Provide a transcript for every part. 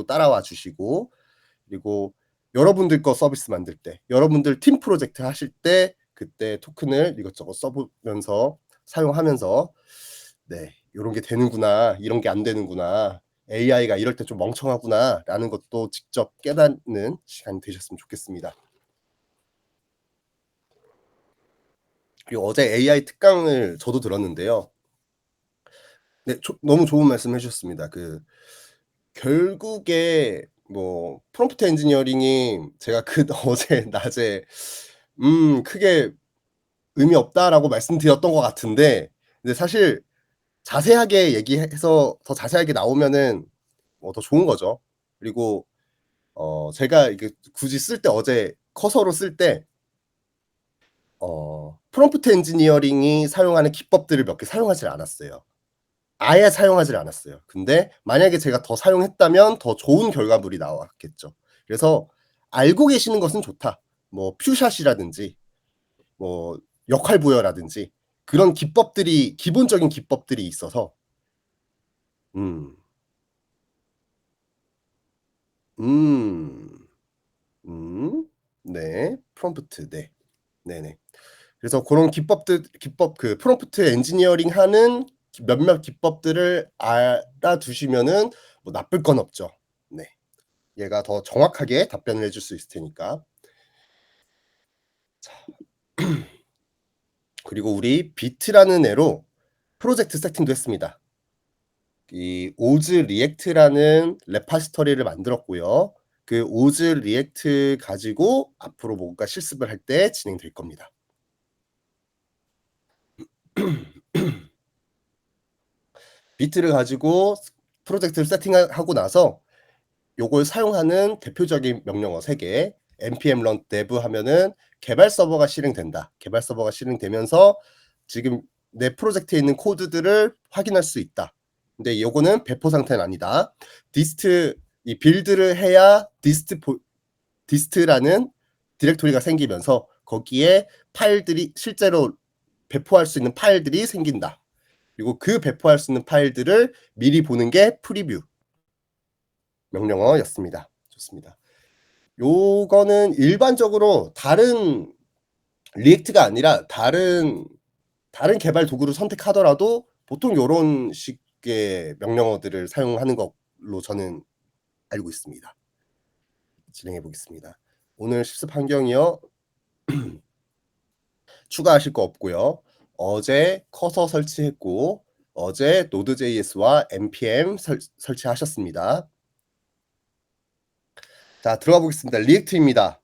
따라와 주시고, 그리고 여러분들 거 서비스 만들 때, 여러분들 팀 프로젝트 하실 때 그때 토큰을 이것저것 써 보면서 사용하면서 '네, 요런 게 되는구나. 이런 게 안 되는구나. AI가 이럴 때 좀 멍청하구나.'라는 것도 직접 깨닫는 시간이 되셨으면 좋겠습니다. 그리고 어제 AI 특강을 저도 들었는데요. 네, 너무 좋은 말씀 해 주셨습니다. 결국에 뭐 프롬프트 엔지니어링이 제가 어제 낮에 크게 의미 없다라고 말씀드렸던 것 같은데, 근데 사실 자세하게 얘기해서 더 자세하게 나오면은 더 좋은 거죠. 그리고 제가 이게 굳이 쓸 때 어제 커서로 쓸 때 프롬프트 엔지니어링이 사용하는 기법들을 몇 개 사용하질 않았어요. 아예 사용하질 않았어요. 근데 만약에 제가 더 사용했다면 더 좋은 결과물이 나왔겠죠. 그래서 알고 계시는 것은 좋다. 뭐 퓨샷이라든지 뭐 역할 부여라든지 그런 기법들이, 기본적인 기법들이 있어서 음. 음. 네. 프롬프트. 네. 네네. 그래서 고런 기법, 프롬프트 엔지니어링 하는 몇몇 기법들을 알아두시면은 뭐 나쁠 건 없죠. 네. 얘가 더 정확하게 답변을 해줄 수 있을 테니까. 자, 그리고 우리 비트라는 애로 프로젝트 세팅도 했습니다. 이 오즈 리액트라는 레파지토리를 만들었고요. 그 오즈 리액트 가지고 앞으로 뭔가 실습을 할 때 진행될 겁니다. 비트를 가지고 프로젝트를 세팅하고 나서 요걸 사용하는 대표적인 명령어 3개, npm run dev 하면은 개발 서버가 실행된다. 개발 서버가 실행되면서 지금 내 프로젝트에 있는 코드들을 확인할 수 있다. 근데 요거는 배포 상태는 아니다. dist, 이 빌드를 해야 dist라는 디렉토리가 생기면서 거기에 파일들이 실제로 배포할 수 있는 파일들이 생긴다. 그리고 그 배포할 수 있는 파일들을 미리 보는 게 프리뷰 명령어였습니다. 좋습니다. 요거는 일반적으로 다른 리액트가 아니라 다른 개발 도구를 선택하더라도 보통 요런 식의 명령어들을 사용하는 걸로 저는 알고 있습니다. 진행해 보겠습니다. 오늘 실습 환경이요. 추가하실 거 없고요. 어제 커서 설치했고 어제 Node.js와 npm 설치하셨습니다. 자, 들어가 보겠습니다. 리액트입니다.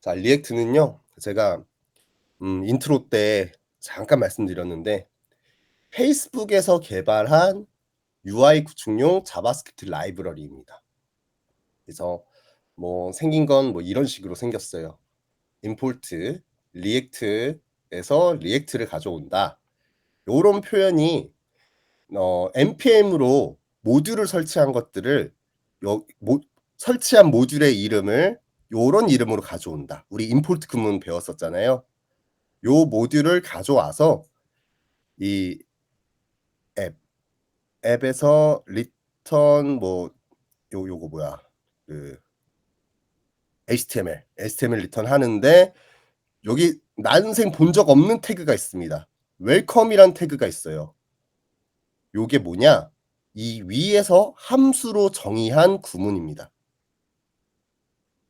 자, 리액트는요. 제가 인트로 때 잠깐 말씀드렸는데 페이스북에서 개발한 UI 구축용 자바스크립트 라이브러리입니다. 그래서 뭐 생긴 건 뭐 이런 식으로 생겼어요. 임포트 리액트에서 리액트를 가져온다. 요런 표현이 npm으로 모듈을 설치한 것들을 설치한 모듈의 이름을 요런 이름으로 가져온다. 우리 임포트 구문 배웠었잖아요. 요 모듈을 가져와서 이 앱에서 리턴 뭐 요거 뭐야, 그 HTML 리턴 하는데 여기 난생 본 적 없는 태그가 있습니다. 웰컴이란 태그가 있어요. 요게 뭐냐? 이 위에서 함수로 정의한 구문입니다.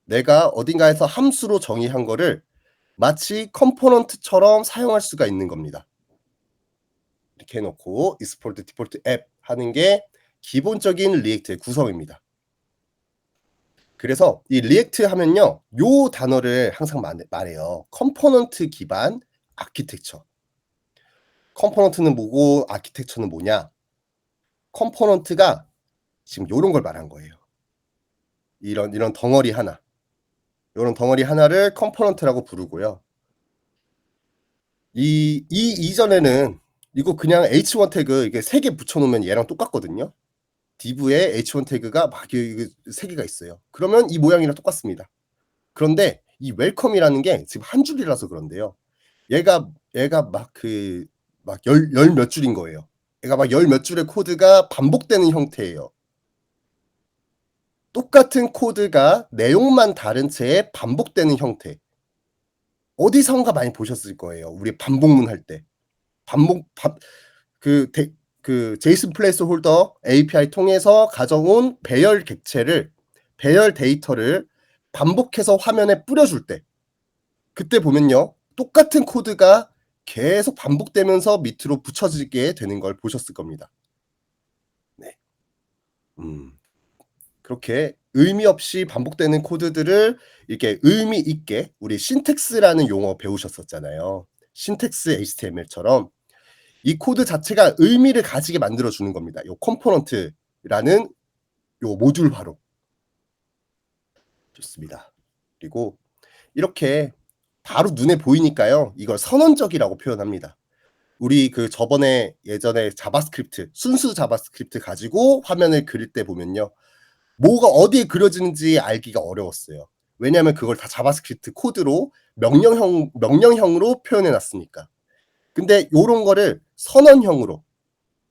내가 어딘가에서 함수로 정의한 거를 마치 컴포넌트처럼 사용할 수가 있는 겁니다. 이렇게 해 놓고 export default app 하는 게 기본적인 리액트의 구성입니다. 그래서 이 리액트 하면요, 요 단어를 항상 말해요. 컴포넌트 기반 아키텍처. 컴포넌트는 뭐고 아키텍처는 뭐냐? 컴포넌트가 지금 요런 걸 말한 거예요. 이런 덩어리 하나. 요런 덩어리 하나를 컴포넌트라고 부르고요. 이 이전에는 이거 그냥 h1 태그 이게 3개 붙여 놓으면 얘랑 똑같거든요. div에 h1 태그가 막 이게 3개가 있어요. 그러면 이 모양이랑 똑같습니다. 그런데 이 웰컴이라는 게 지금 한 줄이라서 그런데요. 얘가 막 막 열 몇 줄인 거예요. 얘가 막 열 몇 줄의 코드가 반복되는 형태예요. 똑같은 코드가 내용만 다른 채 반복되는 형태. 어디선가 많이 보셨을 거예요, 우리 반복문 할 때. 반복 반 그 데 그 제이슨 플레이스홀더 API 통해서 가져온 배열 데이터를 반복해서 화면에 뿌려줄 때 그때 보면요. 똑같은 코드가 계속 반복되면서 밑으로 붙여지게 되는 걸 보셨을 겁니다. 네. 음. 그렇게 의미 없이 반복되는 코드들을 이렇게 의미 있게 우리 신텍스라는 용어 배우셨었잖아요. 신텍스 HTML처럼 이 코드 자체가 의미를 가지게 만들어 주는 겁니다. 요 컴포넌트라는 요 모듈화로. 좋습니다. 그리고 이렇게 바로 눈에 보이니까요. 이걸 선언적이라고 표현합니다. 우리 그 저번에 예전에 자바스크립트, 순수 자바스크립트 가지고 화면을 그릴 때 보면요. 뭐가 어디에 그려지는지 알기가 어려웠어요. 왜냐하면 그걸 다 자바스크립트 코드로 명령형으로 표현해 놨으니까. 근데 요런 거를 선언형으로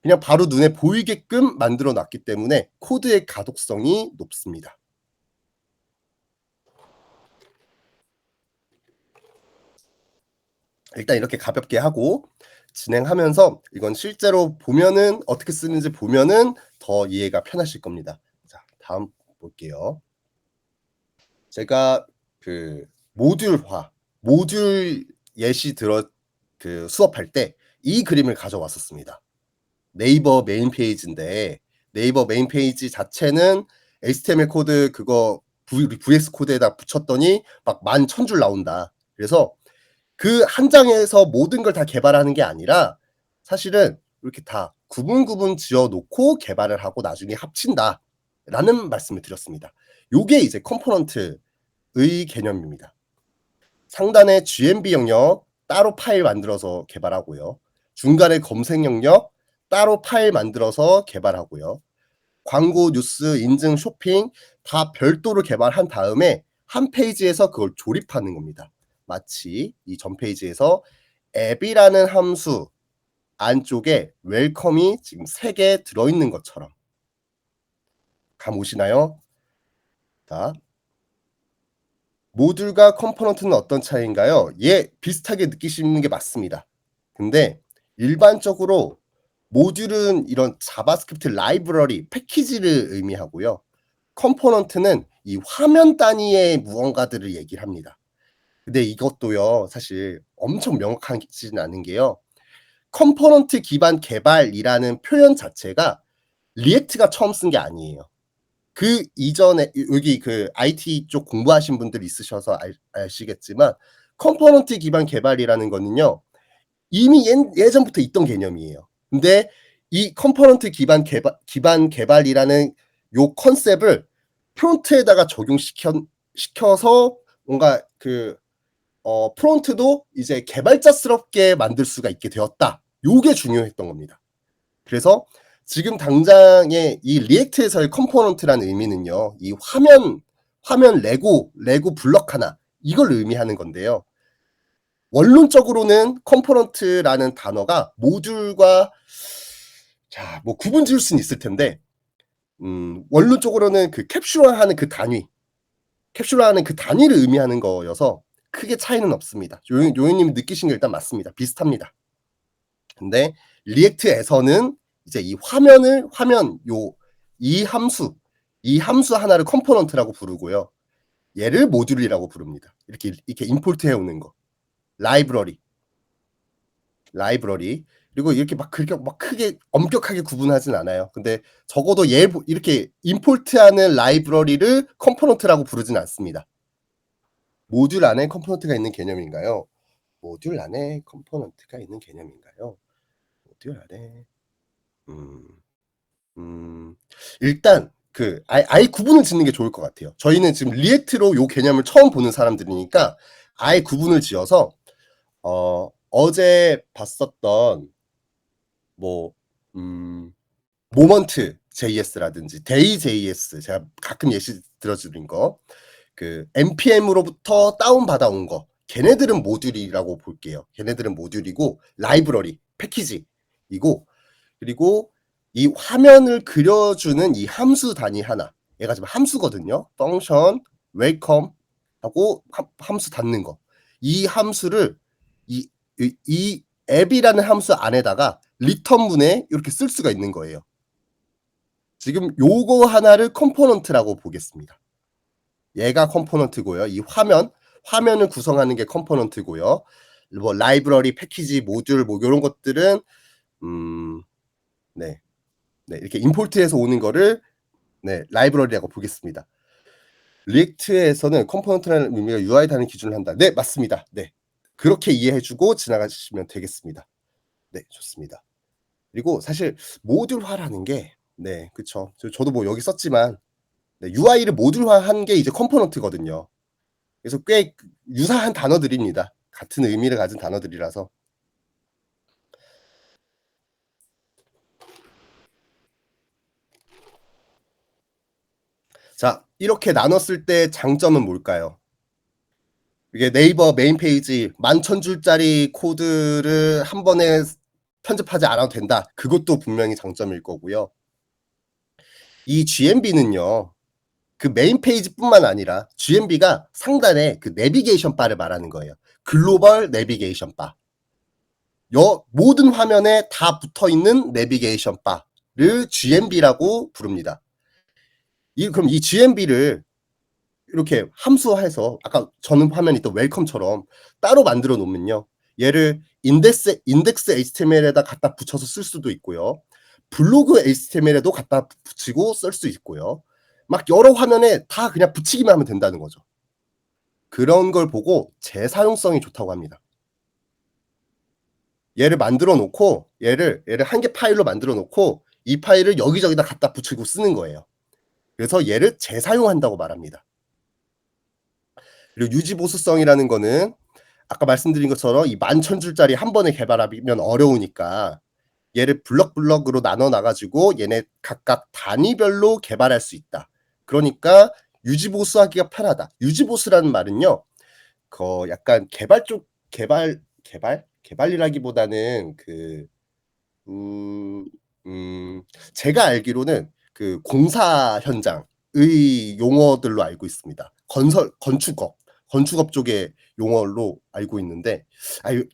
그냥 바로 눈에 보이게끔 만들어 놨기 때문에 코드의 가독성이 높습니다. 일단 이렇게 가볍게 하고 진행하면서 이건 실제로 보면은 어떻게 쓰는지 보면은 더 이해가 편하실 겁니다. 자, 다음 볼게요. 제가 그 모듈 예시 수업할 때 이 그림을 가져왔었습니다. 네이버 메인 페이지인데 네이버 메인 페이지 자체는 HTML 코드 그거 VS 코드에다 붙였더니 막 11,000줄 나온다. 그래서 그 한 장에서 모든 걸 다 개발하는 게 아니라 사실은 이렇게 다 구분 지어 놓고 개발을 하고 나중에 합친다라는 말씀을 드렸습니다. 요게 이제 컴포넌트의 개념입니다. 상단에 GMB 영역 따로 파일 만들어서 개발하고요. 중간에 검색 영역 따로 파일 만들어서 개발하고요. 광고, 뉴스, 인증, 쇼핑 다 별도로 개발한 다음에 한 페이지에서 그걸 조립하는 겁니다. 마치 이 전 페이지에서 앱이라는 함수 안쪽에 웰컴이 지금 3개 들어있는 것처럼. 감 오시나요? 자, 모듈과 컴포넌트는 어떤 차이인가요? 예, 비슷하게 느끼시는 게 맞습니다. 근데 일반적으로 모듈은 이런 자바스크립트 라이브러리, 패키지를 의미하고요. 컴포넌트는 이 화면 단위의 무언가들을 얘기를 합니다. 근데 이것도요, 사실 엄청 명확하지는 않은 게요. 컴포넌트 기반 개발이라는 표현 자체가 리액트가 처음 쓴 게 아니에요. 그 이전에 여기 그 IT 쪽 공부하신 분들 있으셔서 아시겠지만 컴포넌트 기반 개발이라는 거는요. 이미 예전부터 있던 개념이에요. 근데 이 컴포넌트 기반 개발이라는 요 컨셉을 프론트에다가 시켜서 뭔가 프론트도 이제 개발자스럽게 만들 수가 있게 되었다. 요게 중요했던 겁니다. 그래서 지금 당장의 이 리액트에서의 컴포넌트라는 의미는요. 이 화면 레고 블럭 하나 이걸 의미하는 건데요. 원론적으로는 컴포넌트라는 단어가 모듈과 뭐 구분 지을 수는 있을 텐데 원론적으로는 그 캡슐화하는 그 단위를 의미하는 거여서 크게 차이는 없습니다. 요요님이 느끼신 게 일단 맞습니다. 비슷합니다. 근데 리액트에서는 이제 이 이 함수 하나를 컴포넌트라고 부르고요. 얘를 모듈이라고 부릅니다. 이렇게 임포트 해 오는 거. 라이브러리. 그리고 이렇게 막 그렇게 막 크게 엄격하게 구분하진 않아요. 근데 적어도 이렇게 임포트하는 라이브러리를 컴포넌트라고 부르진 않습니다. 모듈 안에 컴포넌트가 있는 개념인가요? 모듈 안에 컴포넌트가 있는 개념인가요? 모듈 안에 음. 일단 아예 구분을 짓는 게 좋을 것 같아요. 저희는 지금 리액트로 요 개념을 처음 보는 사람들이니까 아예 구분을 지어서 어제 봤었던 뭐 모먼트 JS라든지 데이 JS 제가 가끔 예시 들어드린 거 그 npm으로부터 다운 받아온 거 걔네들은 모듈이라고 볼게요. 걔네들은 모듈이고 라이브러리, 패키지이고 그리고 이 화면을 그려주는 이 함수 단위 하나 얘가 지금 함수거든요. function, welcome 하고 함수 닫는 거. 이 함수를 이 앱이라는 함수 안에다가 리턴 문에 이렇게 쓸 수가 있는 거예요. 지금 요거 하나를 컴포넌트라고 보겠습니다. 얘가 컴포넌트고요. 이 화면을 구성하는 게 컴포넌트고요. 뭐 라이브러리, 패키지, 모듈 뭐 요런 것들은 네. 네, 이렇게 임포트해서 오는 거를 네, 라이브러리라고 보겠습니다. 리액트에서는 컴포넌트라는 의미가 UI 단위 기준을 한다. 네, 맞습니다. 네. 그렇게 이해해 주고 지나가시면 되겠습니다. 네, 좋습니다. 그리고 사실 모듈화라는 게 네, 그쵸. 저도 뭐 여기 썼지만 네, UI를 모듈화한 게 이제 컴포넌트거든요. 그래서 꽤 유사한 단어들입니다. 같은 의미를 가진 단어들이라서. 자, 이렇게 나눴을 때 장점은 뭘까요? 이게 네이버 메인 페이지 11,000줄짜리 코드를 한 번에 편집하지 않아도 된다. 그것도 분명히 장점일 거고요. 이 GMB는요. 그 메인 페이지뿐만 아니라 GMB가 상단에 그 내비게이션 바를 말하는 거예요. 글로벌 내비게이션 바. 모든 화면에 다 붙어 있는 내비게이션 바를 GMB라고 부릅니다. 그럼 이 GMB를 이렇게 함수화해서 아까 저는 화면에 있던 웰컴처럼 따로 만들어 놓으면요. 얘를 인덱스 HTML에다 갖다 붙여서 쓸 수도 있고요. 블로그 HTML에도 갖다 붙이고 쓸 수 있고요. 막 여러 화면에 다 그냥 붙이기만 하면 된다는 거죠. 그런 걸 보고 재사용성이 좋다고 합니다. 얘를 만들어 놓고 얘를 한 개 파일로 만들어 놓고 이 파일을 여기저기다 갖다 붙이고 쓰는 거예요. 그래서 얘를 재사용한다고 말합니다. 그리고 유지 보수성이라는 거는 아까 말씀드린 것처럼 이 11,000줄짜리 한 번에 개발하면 어려우니까 얘를 블럭으로 나눠 가지고 얘네 각각 단위별로 개발할 수 있다. 그러니까 유지 보수하기가 편하다. 유지 보수라는 말은요. 약간 개발이라기보다는 음 제가 알기로는 그 공사 현장의 용어들로 알고 있습니다. 건축업 쪽의 용어로 알고 있는데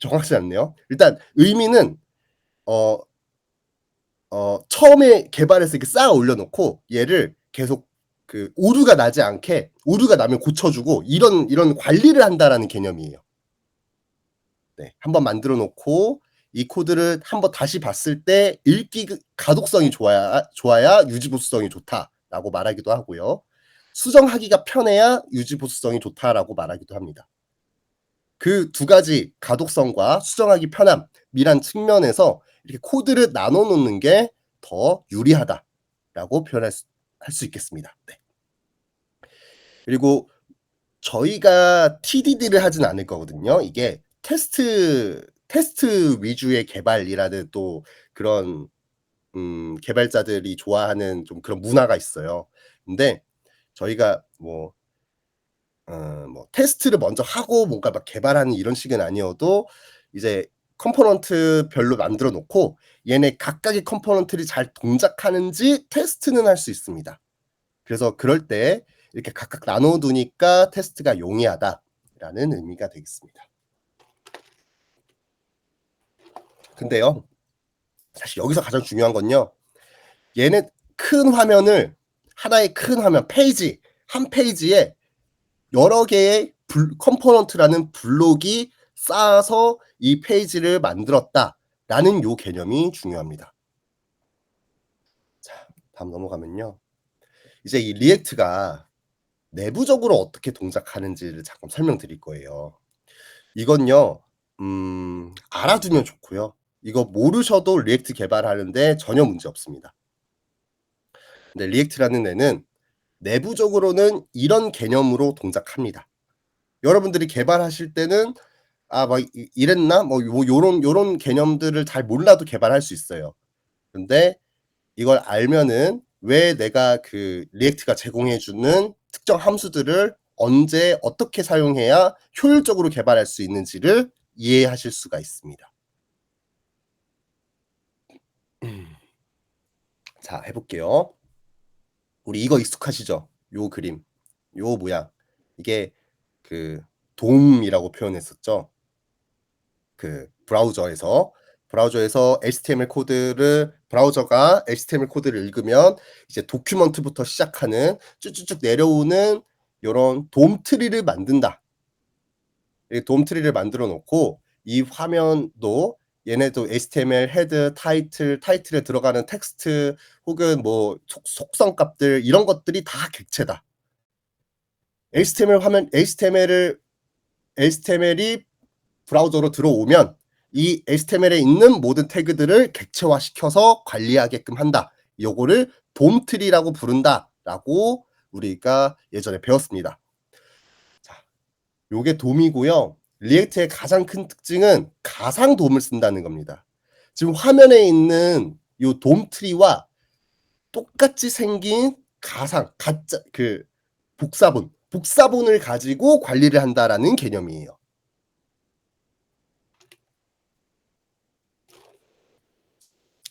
정확하지 않네요. 일단 의미는 어 처음에 개발해서 이렇게 쌓아 올려 놓고 얘를 계속 그 오류가 나지 않게 오류가 나면 고쳐 주고 이런 관리를 한다라는 개념이에요. 네. 한번 만들어 놓고 이 코드를 한번 다시 봤을 때 읽기 가독성이 좋아야 유지 보수성이 좋다라고 말하기도 하고요. 수정하기가 편해야 유지 보수성이 좋다라고 말하기도 합니다. 그 두 가지 가독성과 수정하기 편함이란 측면에서 이렇게 코드를 나눠 놓는 게 더 유리하다라고 표현할 수 있겠습니다. 네. 그리고 저희가 TDD를 하진 않을 거거든요. 이게 테스트 위주의 개발이라는 또 그런 개발자들이 좋아하는 좀 그런 문화가 있어요. 근데 저희가 뭐 테스트를 먼저 하고 뭔가 막 개발하는 이런 식은 아니어도 이제 컴포넌트별로 만들어 놓고 얘네 각각의 컴포넌트를 잘 동작하는지 테스트는 할 수 있습니다. 그래서 그럴 때 이렇게 각각 나눠 두니까 테스트가 용이하다라는 의미가 되겠습니다. 근데요. 사실 여기서 가장 중요한 건요. 얘네 큰 화면을 하나의 큰 화면 한 페이지에 여러 개의 컴포넌트라는 블록이 쌓아서 이 페이지를 만들었다라는 요 개념이 중요합니다. 자, 다음 넘어가면요. 이제 이 리액트가 내부적으로 어떻게 동작하는지를 잠깐 설명드릴 거예요. 이건요. 알아두면 좋고요. 이거 모르셔도 리액트 개발하는데 전혀 문제 없습니다. 근데 리액트라는 애는 내부적으로는 이런 개념으로 동작합니다. 여러분들이 개발하실 때는 막 이랬나? 뭐 요런 개념들을 잘 몰라도 개발할 수 있어요. 근데 이걸 알면은 왜 내가 그 리액트가 제공해 주는 특정 함수들을 언제 어떻게 사용해야 효율적으로 개발할 수 있는지를 이해하실 수가 있습니다. 자, 해 볼게요. 우리 이거 익숙하시죠? 요 그림, 요 모양. 이게 그 돔이라고 표현했었죠. 그 브라우저에서 HTML 코드를 브라우저가 HTML 코드를 읽으면 이제 도큐먼트부터 시작하는 쭉쭉쭉 내려오는 요런 돔 트리를 만든다. 이 돔 트리를 만들어 놓고 이 화면도 얘네도 HTML 헤드, 타이틀에 들어가는 텍스트 혹은 뭐 속성 값들 이런 것들이 다 객체다. HTML이 브라우저로 들어오면 이 HTML에 있는 모든 태그들을 객체화시켜서 관리하게끔 한다. 요거를 돔 트리라고 부른다라고 우리가 예전에 배웠습니다. 자, 요게 돔이고요. 리액트의 가장 큰 특징은 가상 돔을 쓴다는 겁니다. 지금 화면에 있는 요 돔 트리와 똑같이 생긴 가짜 복사본을 가지고 관리를 한다라는 개념이에요.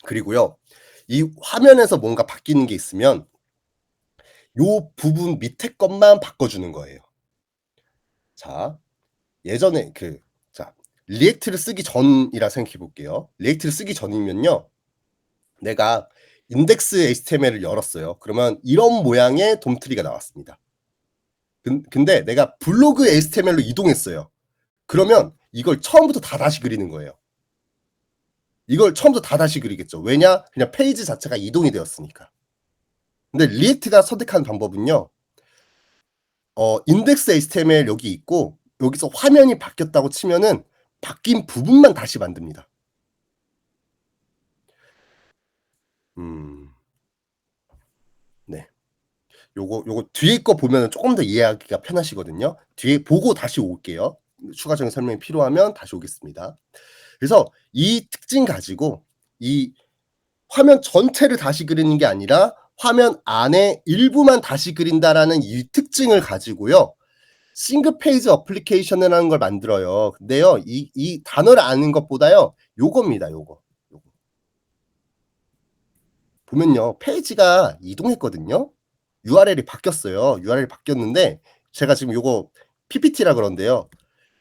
그리고요. 이 화면에서 뭔가 바뀌는 게 있으면 요 부분 밑에 것만 바꿔주는 거예요. 자, 예전에 리액트를 쓰기 전이라 생각해 볼게요. 리액트를 쓰기 전이면요. 내가 인덱스 HTML을 열었어요. 그러면 이런 모양의 돔트리가 나왔습니다. 근데 내가 블로그 HTML로 이동했어요. 그러면 이걸 처음부터 다시 그리는 거예요. 이걸 처음부터 다시 그리겠죠. 왜냐? 그냥 페이지 자체가 이동이 되었으니까. 근데 리액트가 선택한 방법은요. 인덱스 HTML 여기 있고 여기서 화면이 바뀌었다고 치면은 바뀐 부분만 다시 만듭니다. 네. 요거 뒤에 거 보면은 쪼끔 더 이해하기가 편하시거든요. 뒤에 보고 다시 올게요. 추가적인 설명이 필요하면 다시 오겠습니다. 그래서 이 특징 가지고 이 화면 전체를 다시 그리는 게 아니라 화면 안에 일부만 다시 그린다라는 이 특징을 가지고요. 싱글 페이지 어플리케이션이라는 걸 만들어요. 근데요. 이 단어를 아는 것보다요. 요겁니다. 요거. 보면요. 페이지가 이동했거든요. URL이 바뀌었어요. URL이 바뀌었는데 제가 지금 요거 PPT라 그런데요.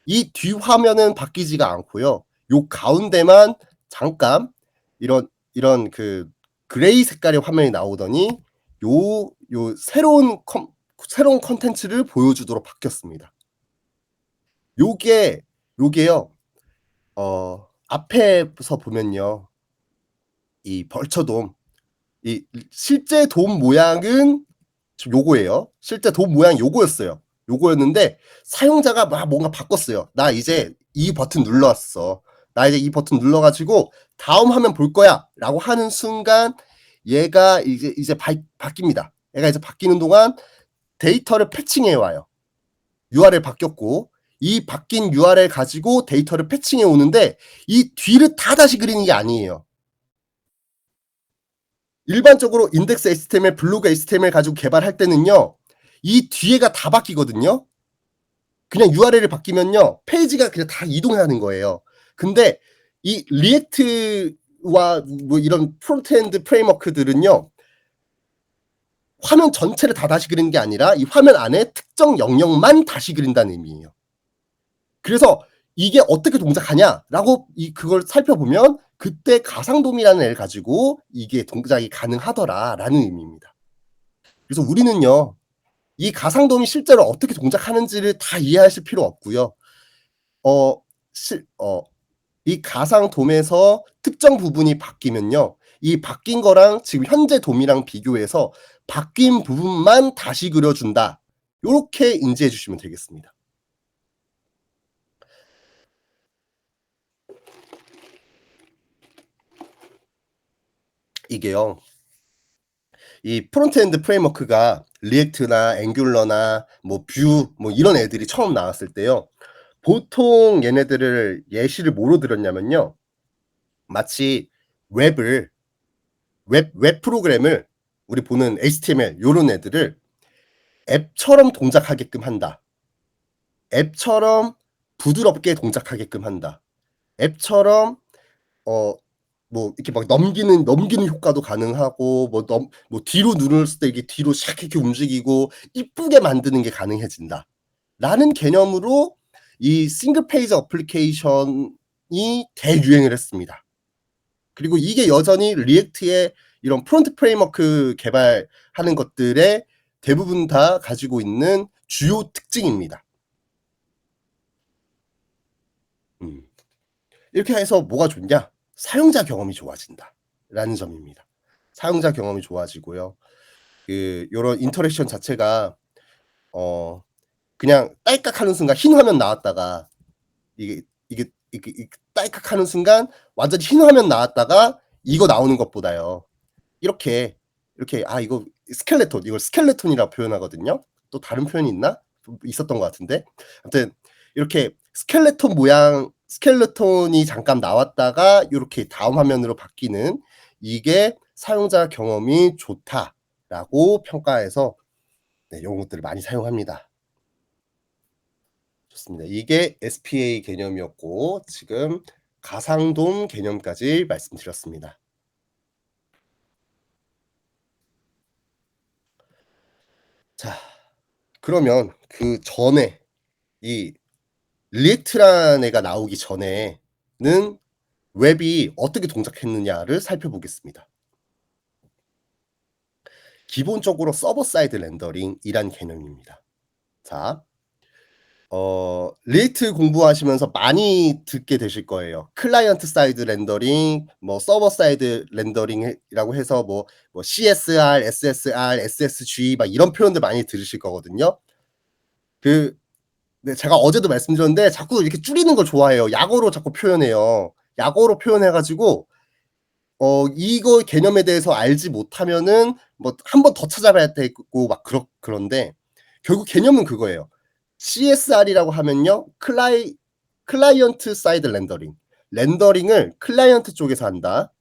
이 뒷화면은 바뀌지가 않고요. 요 가운데만 잠깐 이런 그 그레이 색깔의 화면이 나오더니 요 새로운 콘텐츠를 보여주도록 바뀌었습니다. 요게요. 앞에서 보면요. 이 벌처돔 이 실제 돔 모양은 지금 요거예요. 실제 돔 모양이 요거였어요. 요거였는데 사용자가 막 뭔가 바꿨어요. "나 이제 이 버튼 눌렀어. 나 이제 이 버튼 눌러 가지고 다음 화면 볼 거야."라고 하는 순간 얘가 이제 바뀝니다. 얘가 이제 바뀌는 동안 데이터를 패칭해 와요. URL 바뀌었고 이 바뀐 URL 가지고 데이터를 패칭해 오는데 이 뒤를 다 다시 그리는 게 아니에요. 일반적으로 인덱스 HTML, 블로그 HTML 가지고 개발할 때는요. 이 뒤에가 다 바뀌거든요. 그냥 URL이 바뀌면요. 페이지가 그냥 다 이동하는 거예요. 근데 이 리액트와 뭐 이런 프론트엔드 프레임워크들은요. 화면 전체를 다 다시 그리는 게 아니라 이 화면 안에 특정 영역만 다시 그린다는 의미예요. 그래서 이게 어떻게 동작하냐라고 그걸 살펴보면 그때 가상돔이라는 애를 가지고 이게 동작이 가능하더라라는 의미입니다. 그래서 우리는요. 이 가상돔이 실제로 어떻게 동작하는지를 다 이해하실 필요 없고요. 어 실 이 가상돔에서 특정 부분이 바뀌면요. 이 바뀐 거랑 지금 현재 돔이랑 비교해서 바뀐 부분만 다시 그려 준다. 요렇게 인지해 주시면 되겠습니다. 이게요. 이 프론트엔드 프레임워크가 리액트나 앵귤러나 뭐 뷰 뭐 이런 애들이 처음 나왔을 때요. 보통 얘네들을 예시를 뭐로 들었냐면요. 마치 웹을 웹 프로그램을 우리 보는 HTML 요런 애들을 앱처럼 동작하게끔 한다. 앱처럼 부드럽게 동작하게끔 한다. 앱처럼 어 뭐 이렇게 막 넘기는 효과도 가능하고 뭐 뒤로 눌렀을 때 이게 뒤로 샥 이렇게 움직이고 이쁘게 만드는 게 가능해진다. 라는 개념으로 이 싱글 페이지 어플리케이션이 대유행을 했습니다. 그리고 이게 여전히 리액트의 이런 프론트 프레임워크 개발하는 것들의 대부분 다 가지고 있는 주요 특징입니다. 음. 이렇게 해서 뭐가 좋냐? 사용자 경험이 좋아진다라는 점입니다. 사용자 경험이 좋아지고요. 요런 인터랙션 자체가 어 그냥 딸깍하는 순간 흰 화면 나왔다가 이게 딸깍하는 순간 완전히 흰 화면 나왔다가 이거 나오는 것보다요. 이렇게 이거 스켈레톤 이걸 스켈레톤이라고 표현하거든요. 또 다른 표현이 있나? 좀 있었던 것 같은데. 아무튼 이렇게 스켈레톤이 잠깐 나왔다가 요렇게 다음 화면으로 바뀌는 이게 "사용자 경험이 좋다."라고 평가해서 네 요런 것들을 많이 사용합니다. 좋습니다. 이게 SPA 개념이었고 지금 가상돔 개념까지 말씀드렸습니다. 자 그러면 그전에 이 리액트라는 애가 나오기 전에는 웹이 어떻게 동작했느냐를 살펴보겠습니다. 기본적으로 서버 사이드 렌더링이란 개념입니다. 자 리액트 공부하시면서 많이 듣게 되실 거예요. 클라이언트 사이드 렌더링, 뭐 서버 사이드 렌더링이라고 해서 뭐 CSR, SSR, SSG 막 이런 표현들 많이 들으실 거거든요. 그 네 제가 어제도 말씀드렸는데 자꾸 이렇게 줄이는 걸 좋아해요. 약어로 자꾸 표현해요. 약어로 표현해 가지고 이거 개념에 대해서 알지 못하면은 뭐 한 번 더 찾아봐야 되고 막 그런데 결국 개념은 그거예요. CSR이라고 하면요. 클라이언트 사이드 렌더링. 렌더링을 클라이언트 쪽에서 한다.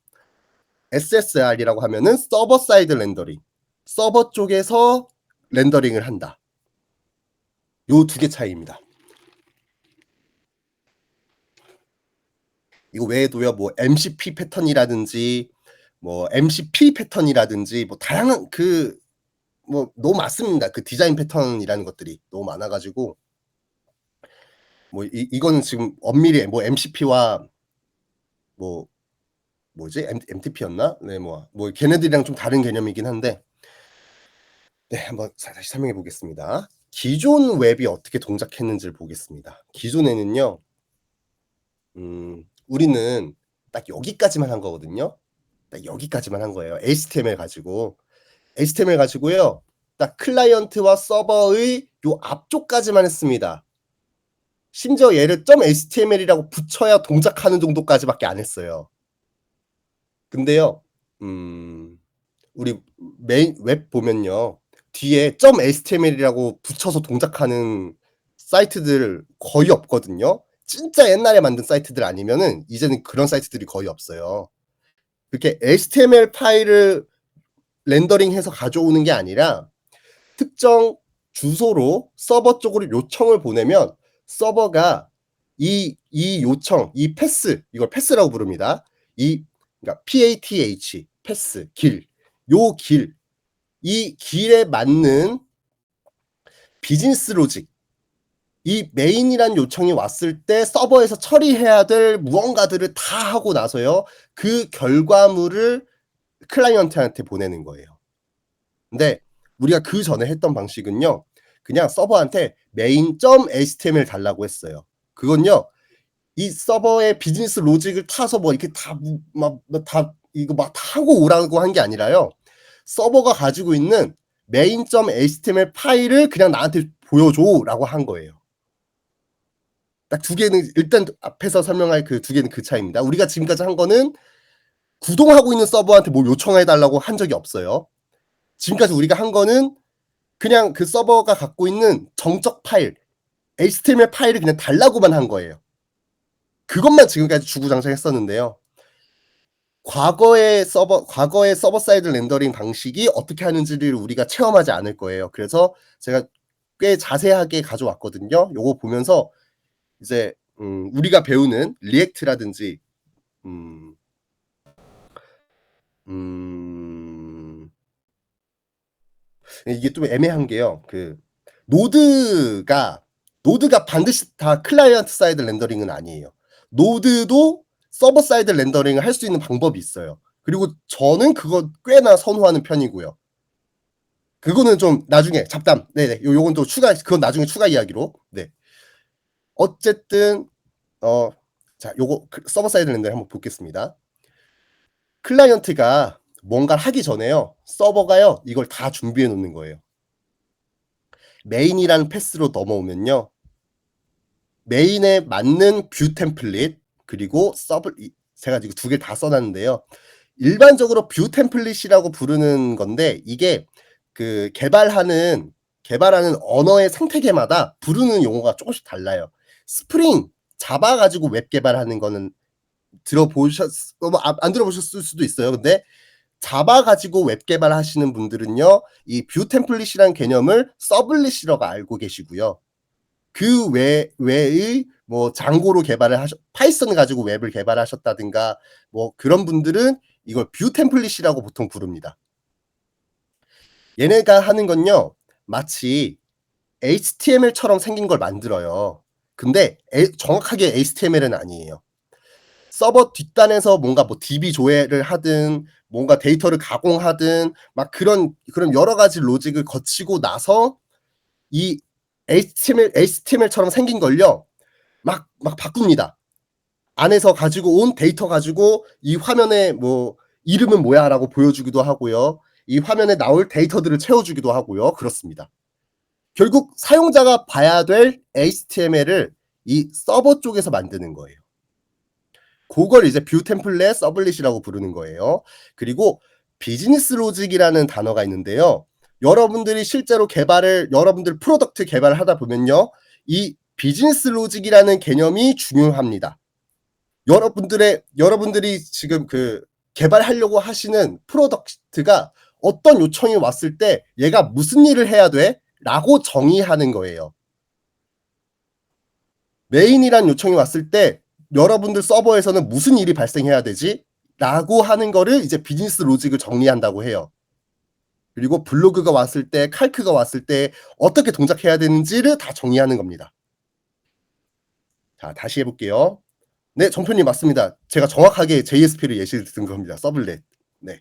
SSR이라고 하면은 서버 사이드 렌더링. 서버 쪽에서 렌더링을 한다. 요 두 개 차이입니다. 이거 외에도요. 뭐 MCP 패턴이라든지 뭐 MCP 패턴이라든지 뭐 다양한 뭐 너무 많습니다. 그 디자인 패턴이라는 것들이 너무 많아 가지고 뭐 이거는 지금 엄밀히 뭐 MCP와 뭐 뭐지? MTP였나? 네 뭐 걔네들이랑 좀 다른 개념이긴 한데 네 한번 다시 설명해 보겠습니다. 기존 웹이 어떻게 동작했는지를 보겠습니다. 기존에는요. 우리는 딱 여기까지만 한 거거든요. 딱 여기까지만 한 거예요. HTML 가지고. HTML 가지고요. 딱 클라이언트와 서버의 요 앞쪽까지만 했습니다. 심지어 얘를 .html이라고 붙여야 동작하는 정도까지밖에 안 했어요. 근데요. 우리 메인 웹 보면요. 뒤에 .html이라고 붙여서 동작하는 사이트들 거의 없거든요. 진짜 옛날에 만든 사이트들 아니면은 이제는 그런 사이트들이 거의 없어요. 그렇게 HTML 파일을 렌더링해서 가져오는 게 아니라 특정 주소로 서버 쪽으로 요청을 보내면 서버가 이 요청, 이 패스, 이걸 패스라고 부릅니다. 그러니까 PATH, 패스, 길. 요 길, 이 길에 맞는 비즈니스 로직, 이 메인이란 요청이 왔을 때 서버에서 처리해야 될 무언가들을 다 하고 나서요. 그 결과물을 클라이언트한테 보내는 거예요. 근데 우리가 그전에 했던 방식은요. 그냥 서버한테 main.html 달라고 했어요. 그건요. 이 서버의 비즈니스 로직을 타서 뭐 이렇게 다 다 이거 막 다 하고 오라고 한 게 아니라요. 서버가 가지고 있는 main.html 파일을 그냥 나한테 보여줘라고 한 거예요. 딱 두 개는 일단 앞에서 설명할 그 두 개는 그 차이입니다. 우리가 지금까지 한 거는 구동하고 있는 서버한테 뭘 요청해 달라고 한 적이 없어요. 지금까지 우리가 한 거는 그냥 그 서버가 갖고 있는 정적 파일, HTML 파일을 그냥 달라고만 한 거예요. 그것만 지금까지 주구장창했었는데요. 과거의 서버 사이드 렌더링 방식이 어떻게 하는지를 우리가 체험하지 않을 거예요. 그래서 제가 꽤 자세하게 가져왔거든요. 요거 보면서 이제 우리가 배우는 리액트라든지 음 음 이게 좀 애매한 게요. 노드가 노드가 반드시 다 클라이언트 사이드 렌더링은 아니에요. 노드도 서버 사이드 렌더링을 할 수 있는 방법이 있어요. 그리고 저는 그거 꽤나 선호하는 편이고요. 그거는 좀 나중에 잡담. 네네. 요건 또 그건 나중에 추가 이야기로. 네. 어쨌든 어 자 요거 서버 사이드 렌더링 한번 보겠습니다. 클라이언트가 뭔가를 하기 전에요. 서버가요. 이걸 다 준비해 놓는 거예요. 메인이라는 패스로 넘어오면요. 메인에 맞는 뷰 템플릿 그리고 제가 지금 두 개를 다 써 놨는데요. 일반적으로 뷰 템플릿이라고 부르는 건데 이게 개발하는 언어의 생태계마다 부르는 용어가 쪼끔씩 달라요. 스프링, 자바 가지고 웹 개발하는 거는 안 들어보셨을 수도 있어요. 근데 자바 가지고 웹 개발하시는 분들은요. 이 뷰 템플릿이라는 개념을 서블릿이라고 알고 계시고요. 그 외의 뭐 장고로 파이썬을 가지고 웹을 개발하셨다든가 뭐 그런 분들은 이걸 뷰 템플릿이라고 보통 부릅니다. 얘네가 하는 건요. 마치 HTML처럼 생긴 걸 만들어요. 근데 정확하게 HTML은 아니에요. 서버 뒷단에서 뭔가 뭐 DB 조회를 하든 뭔가 데이터를 가공하든 막 그런 여러 가지 로직을 거치고 나서 이 HTML처럼 생긴 걸요. 막 바꿉니다. 안에서 가지고 온 데이터 가지고 이 화면에 뭐 "이름은 뭐야?"라고 보여주기도 하고요. 이 화면에 나올 데이터들을 채워주기도 하고요. 그렇습니다. 결국 사용자가 봐야 될 HTML을 이 서버 쪽에서 만드는 거예요. 고걸 이제 뷰 템플릿 서블릿이라고 부르는 거예요. 그리고 비즈니스 로직이라는 단어가 있는데요. 여러분들 프로덕트 개발을 하다 보면요. 이 비즈니스 로직이라는 개념이 중요합니다. 여러분들이 지금 개발하려고 하시는 프로덕트가 어떤 요청이 왔을 때 "얘가 무슨 일을 해야 돼?" 라고 정의하는 거예요. 메인이란 요청이 왔을 때 여러분들 서버에서는 "무슨 일이 발생해야 되지?" 라고 하는 거를 이제 비즈니스 로직을 정리한다고 해요. 그리고 블로그가 왔을 때 칼크가 왔을 때 어떻게 동작해야 되는지를 다 정의하는 겁니다. 자 다시 해 볼게요. 네 정표님 맞습니다. 제가 정확하게 JSP를 예시를 든 겁니다. 서블렛. 네.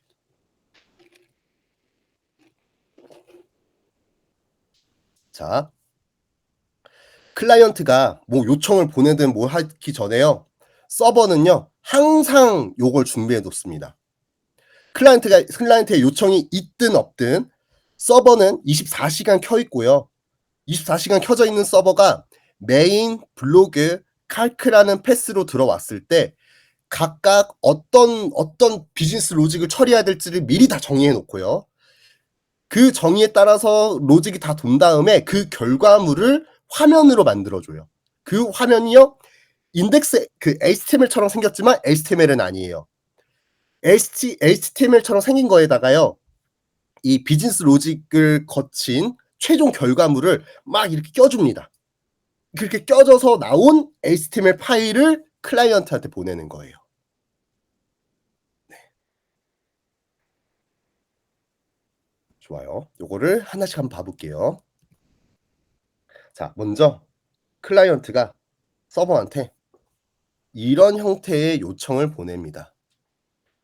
자 클라이언트가 뭐 요청을 보내든 뭘 하기 전에요. 서버는요. 항상 요걸 준비해 놓습니다. 클라이언트의 요청이 있든 없든 서버는 24시간 켜 있고요. 24시간 켜져 있는 서버가 메인, 블로그, 칼크라는 패스로 들어왔을 때 각각 어떤 비즈니스 로직을 처리해야 될지를 미리 다 정의해 놓고요. 그 정의에 따라서 로직이 다 돈 다음에 그 결과물을 화면으로 만들어 줘요. 그 화면이요. HTML처럼 생겼지만 HTML은 아니에요. HTML처럼 생긴 거에다가요. 이 비즈니스 로직을 거친 최종 결과물을 막 이렇게 껴줍니다. 그렇게 껴져서 나온 HTML 파일을 클라이언트한테 보내는 거예요. 네. 좋아요. 요거를 하나씩 한번 봐 볼게요. 자 먼저 클라이언트가 서버한테 이런 형태의 요청을 보냅니다.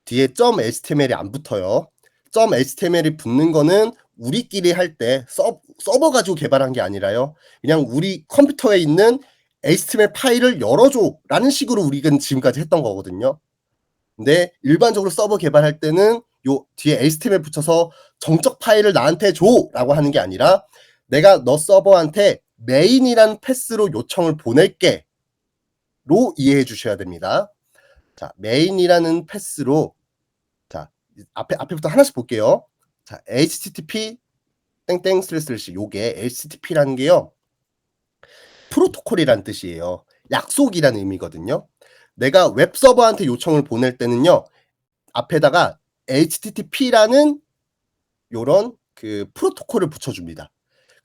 뒤에 .html이 안 붙어요. .html이 붙는 거는 우리끼리 할 때 서버 가지고 개발한 게 아니라요. 그냥 "우리 컴퓨터에 있는 HTML 파일을 열어줘."라는 식으로 우리는 지금까지 했던 거거든요. 근데 일반적으로 서버 개발할 때는 요 뒤에 HTML 붙여서 "정적 파일을 나한테 줘."라고 하는 게 아니라 "내가 너 서버한테 메인이라는 패스로 요청을 보낼게."로 이해해 주셔야 됩니다. 자 메인이라는 패스로 자 앞에부터 하나씩 볼게요. 자 http 땡땡 슬래시 요게 http라는 게요. 프로토콜이라는 뜻이에요. 약속이라는 의미거든요. 내가 웹 서버한테 요청을 보낼 때는요. 앞에다가 http라는 요런 프로토콜을 붙여 줍니다.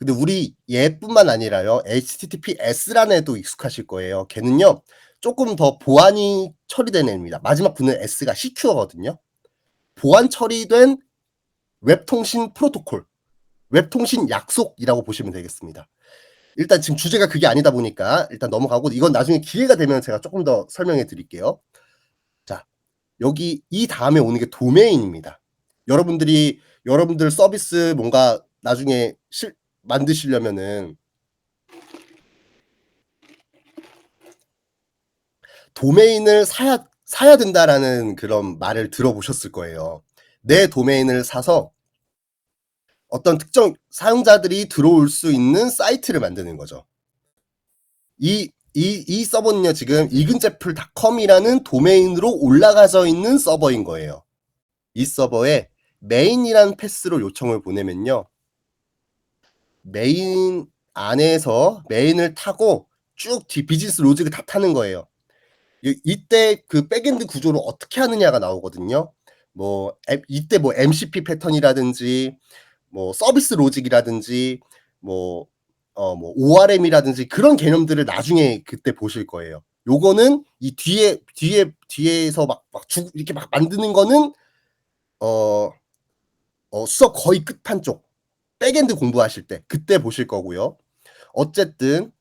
근데 우리 얘뿐만 아니라요. HTTPS라는 애도 익숙하실 거예요. 걔는요. 쪼끔 더 보안이 처리된 애입니다. 마지막 붙는 S가 시큐어거든요. 보안 처리된 웹 통신 프로토콜, 웹 통신 약속이라고 보시면 되겠습니다. 일단 지금 주제가 그게 아니다 보니까 일단 넘어가고 이건 나중에 기회가 되면 제가 쪼끔 더 설명해 드릴게요. 자, 여기 이 다음에 오는 게 도메인입니다. 여러분들 서비스 뭔가 나중에 만드시려면은 도메인을 사야 된다라는 그런 말을 들어보셨을 거예요. 내 도메인을 사서 어떤 특정 사용자들이 들어올 수 있는 사이트를 만드는 거죠. 이 서버는요, 지금 이근제플.com이라는 도메인으로 올라가져 있는 서버인 거예요. 이 서버에 메인이라는 패스로 요청을 보내면요. 메인 안에서 메인을 타고 쭉 비즈니스 로직을 다 타는 거예요. 이때 그 백엔드 구조를 어떻게 하느냐가 나오거든요. 이때 뭐 MCP 패턴이라든지 뭐 서비스 로직이라든지 뭐 ORM이라든지 그런 개념들을 나중에 그때 보실 거예요. 요거는 이 뒤에서 이렇게 막 만드는 거는 어 수업 거의 끝판 쪽 백엔드 공부하실 때 그때 보실 거고요. 어쨌든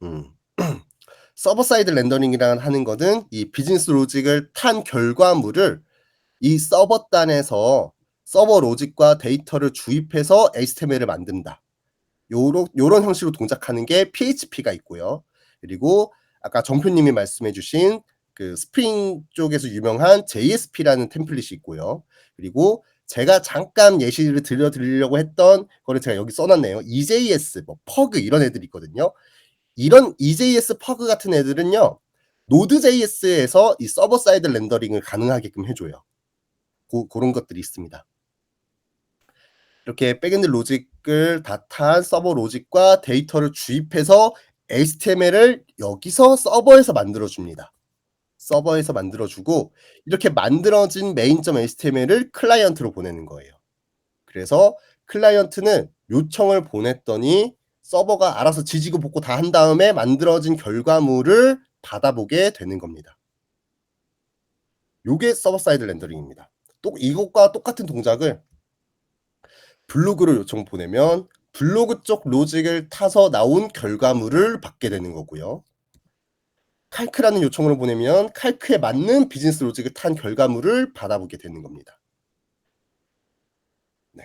음 서버 사이드 렌더링이라 하는 거는 이 비즈니스 로직을 탄 결과물을 이 서버 단에서 서버 로직과 데이터를 주입해서 HTML을 만든다. 요런 형식으로 동작하는 게 PHP가 있고요. 그리고 아까 정표님이 말씀해 주신 그 스프링 쪽에서 유명한 JSP라는 템플릿이 있고요. 그리고 제가 잠깐 예시를 들려 드리려고 했던 거를 제가 여기 써 놨네요. EJS, 뭐 퍼그 이런 애들이 있거든요. 이런 EJS, 퍼그 같은 애들은요. 노드.js에서 이 서버 사이드 렌더링을 가능하게끔 해 줘요. 고런 것들이 있습니다. 이렇게 백엔드 로직을 다 탄 서버 로직과 데이터를 주입해서 HTML을 여기서 서버에서 만들어 줍니다. 서버에서 만들어 주고 이렇게 만들어진 main.html을 클라이언트로 보내는 거예요. 그래서 클라이언트는 요청을 보냈더니 서버가 알아서 지지고 볶고 다 한 다음에 만들어진 결과물을 받아보게 되는 겁니다. 요게 서버 사이드 렌더링입니다. 이것과 똑같은 동작을 블로그로 요청 보내면 블로그 쪽 로직을 타서 나온 결과물을 받게 되는 거고요. 칼크라는 요청을 보내면 칼크에 맞는 비즈니스 로직을 탄 결과물을 받아보게 되는 겁니다. 네.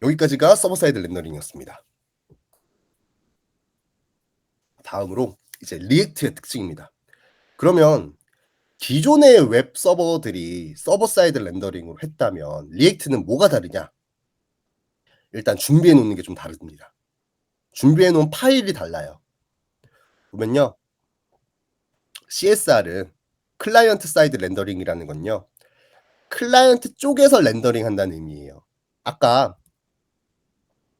여기까지가 서버 사이드 렌더링이었습니다. 다음으로 이제 리액트의 특징입니다. 그러면 기존의 웹 서버들이 서버 사이드 렌더링으로 했다면 리액트는 뭐가 다르냐? 일단 준비해 놓는 게 좀 다릅니다. 준비해 놓은 파일이 달라요. 보면요. CSR은 클라이언트 사이드 렌더링이라는 건요. 클라이언트 쪽에서 렌더링 한다는 의미예요. 아까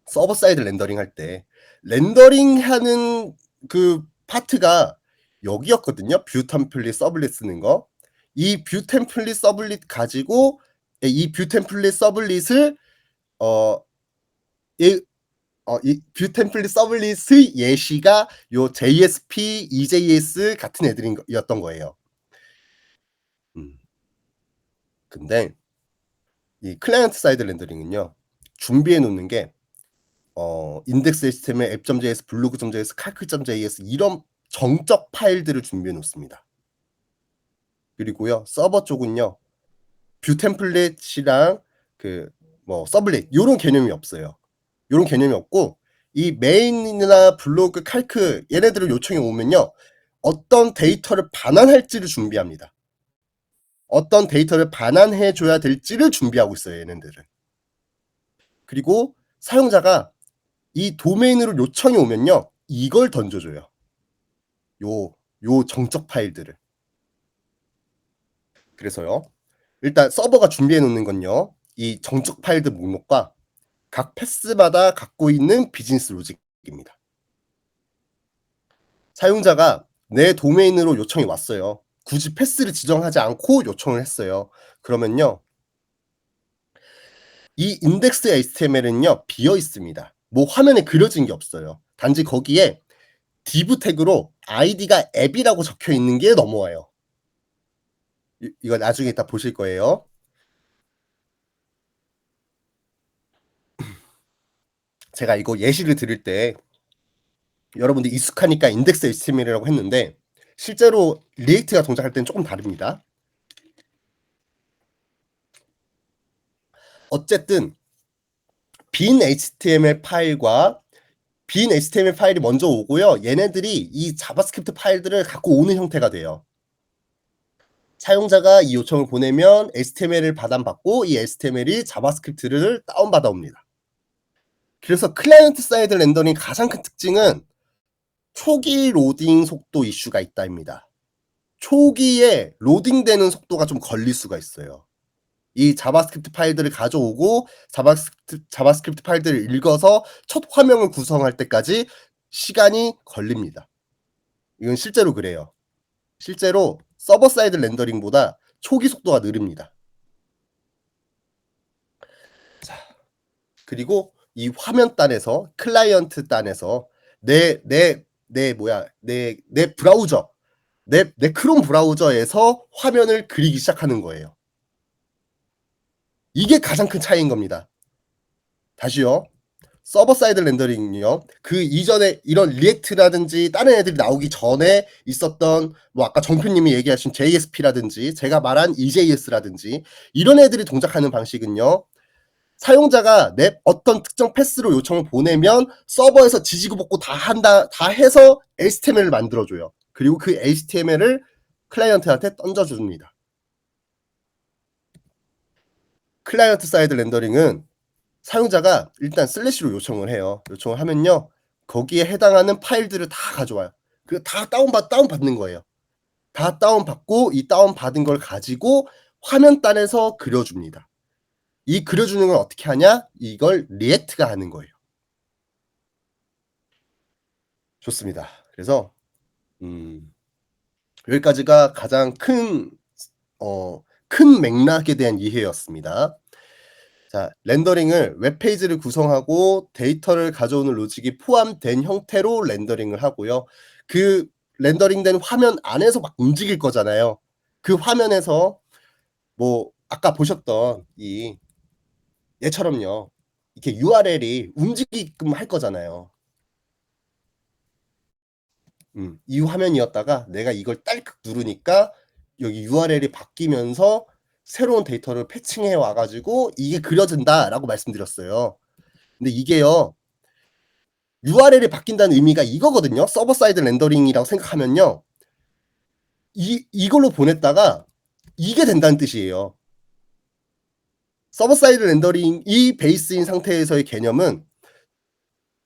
서버 사이드 렌더링 할 때 렌더링하는 그 파트가 여기였거든요. 뷰 템플릿 서블릿 쓰는 거. 이 뷰 템플릿 서블릿 가지고 이 뷰 템플릿 서블릿을 어 이 뷰 템플릿 서블릿의 예시가 요 JSP, EJS 같은 였던 거예요. 음. 근데 이 클라이언트 사이드 렌더링은요. 준비해 놓는 게 인덱스 HTML, 앱.js, 블로그.js, 칼크.js 이런 정적 파일들을 준비해 놓습니다. 그리고요. 서버 쪽은요. 뷰 템플릿이랑 서블릿 요런 개념이 없어요. 요런 개념이 없고 이 메인이나 블로그, 칼크 얘네들을 요청이 오면요. 어떤 데이터를 반환할지를 준비합니다. 어떤 데이터를 반환해 줘야 될지를 준비하고 있어요, 얘네들은. 그리고 사용자가 이 도메인으로 요청이 오면요. 이걸 던져 줘요. 요 정적 파일들을. 그래서요. 일단 서버가 준비해 놓는 건요. 이 정적 파일들 목록과 각 패스마다 갖고 있는 비즈니스 로직입니다. 사용자가 내 도메인으로 요청이 왔어요. 굳이 패스를 지정하지 않고 요청을 했어요. 그러면요. 이 인덱스 HTML은요 비어 있습니다. 뭐 화면에 그려진 게 없어요. 단지 거기에 div 태그로 아이디가 앱이라고 적혀 있는 게 넘어와요. 이거 나중에 이따 보실 거예요. 제가 이거 예시를 드릴 때 여러분들이 익숙하니까 인덱스 HTML이라고 했는데 실제로 리액트가 동작할 때는 조금 다릅니다. 어쨌든 빈 HTML 파일과 빈 HTML 파일이 먼저 오고요. 얘네들이 이 자바스크립트 파일들을 갖고 오는 형태가 돼요. 사용자가 이 요청을 보내면 HTML을 받아받고 이 HTML이 자바스크립트를 다운받아 옵니다. 그래서 클라이언트 사이드 렌더링 가장 큰 특징은 초기 로딩 속도 이슈가 있다입니다. 초기에 로딩되는 속도가 좀 걸릴 수가 있어요. 이 자바스크립트 파일들을 가져오고 자바스크립트 파일들을 읽어서 첫 화면을 구성할 때까지 시간이 걸립니다. 이건 실제로 그래요. 실제로 서버 사이드 렌더링보다 초기 속도가 느립니다. 자, 그리고 이 화면 단에서 클라이언트 단에서 내 브라우저 내 크롬 브라우저에서 화면을 그리기 시작하는 거예요. 이게 가장 큰 차이인 겁니다. 다시요. 서버 사이드 렌더링이요. 그 이전에 이런 리액트라든지 다른 애들이 나오기 전에 있었던 뭐 아까 정표님이 얘기하신 JSP라든지 제가 말한 EJS라든지 이런 애들이 동작하는 방식은요. 사용자가 내 어떤 특정 패스로 요청을 보내면 서버에서 지지고 볶고 다 해서 HTML을 만들어줘요. 그리고 그 HTML을 클라이언트한테 던져줍니다. 클라이언트 사이드 렌더링은 사용자가 일단 슬래시로 요청을 해요. 요청을 하면요. 거기에 해당하는 파일들을 다 가져와요. 그 다 다운받는 거예요. 다 다운받고 이 다운받은 걸 가지고 화면 단에서 그려줍니다. 이 그려주는 걸 어떻게 하냐? 이걸 리액트가 하는 거예요. 좋습니다. 그래서 여기까지가 가장 큰 맥락에 대한 이해였습니다. 자, 렌더링을 웹페이지를 구성하고 데이터를 가져오는 로직이 포함된 형태로 렌더링을 하고요. 그 렌더링된 화면 안에서 막 움직일 거잖아요. 그 화면에서 뭐 아까 보셨던 이 얘처럼요. 이렇게 URL이 움직이게끔 할 거잖아요. 이 화면이었다가 내가 이걸 딸깍 누르니까 여기 URL이 바뀌면서 새로운 데이터를 패칭해 와 가지고 이게 그려진다라고 말씀드렸어요. 근데 이게요. URL이 바뀐다는 의미가 이거거든요. 서버 사이드 렌더링이라고 생각하면요. 이걸로 보냈다가 이게 된다는 뜻이에요. 서버 사이드 렌더링이 베이스인 상태에서의 개념은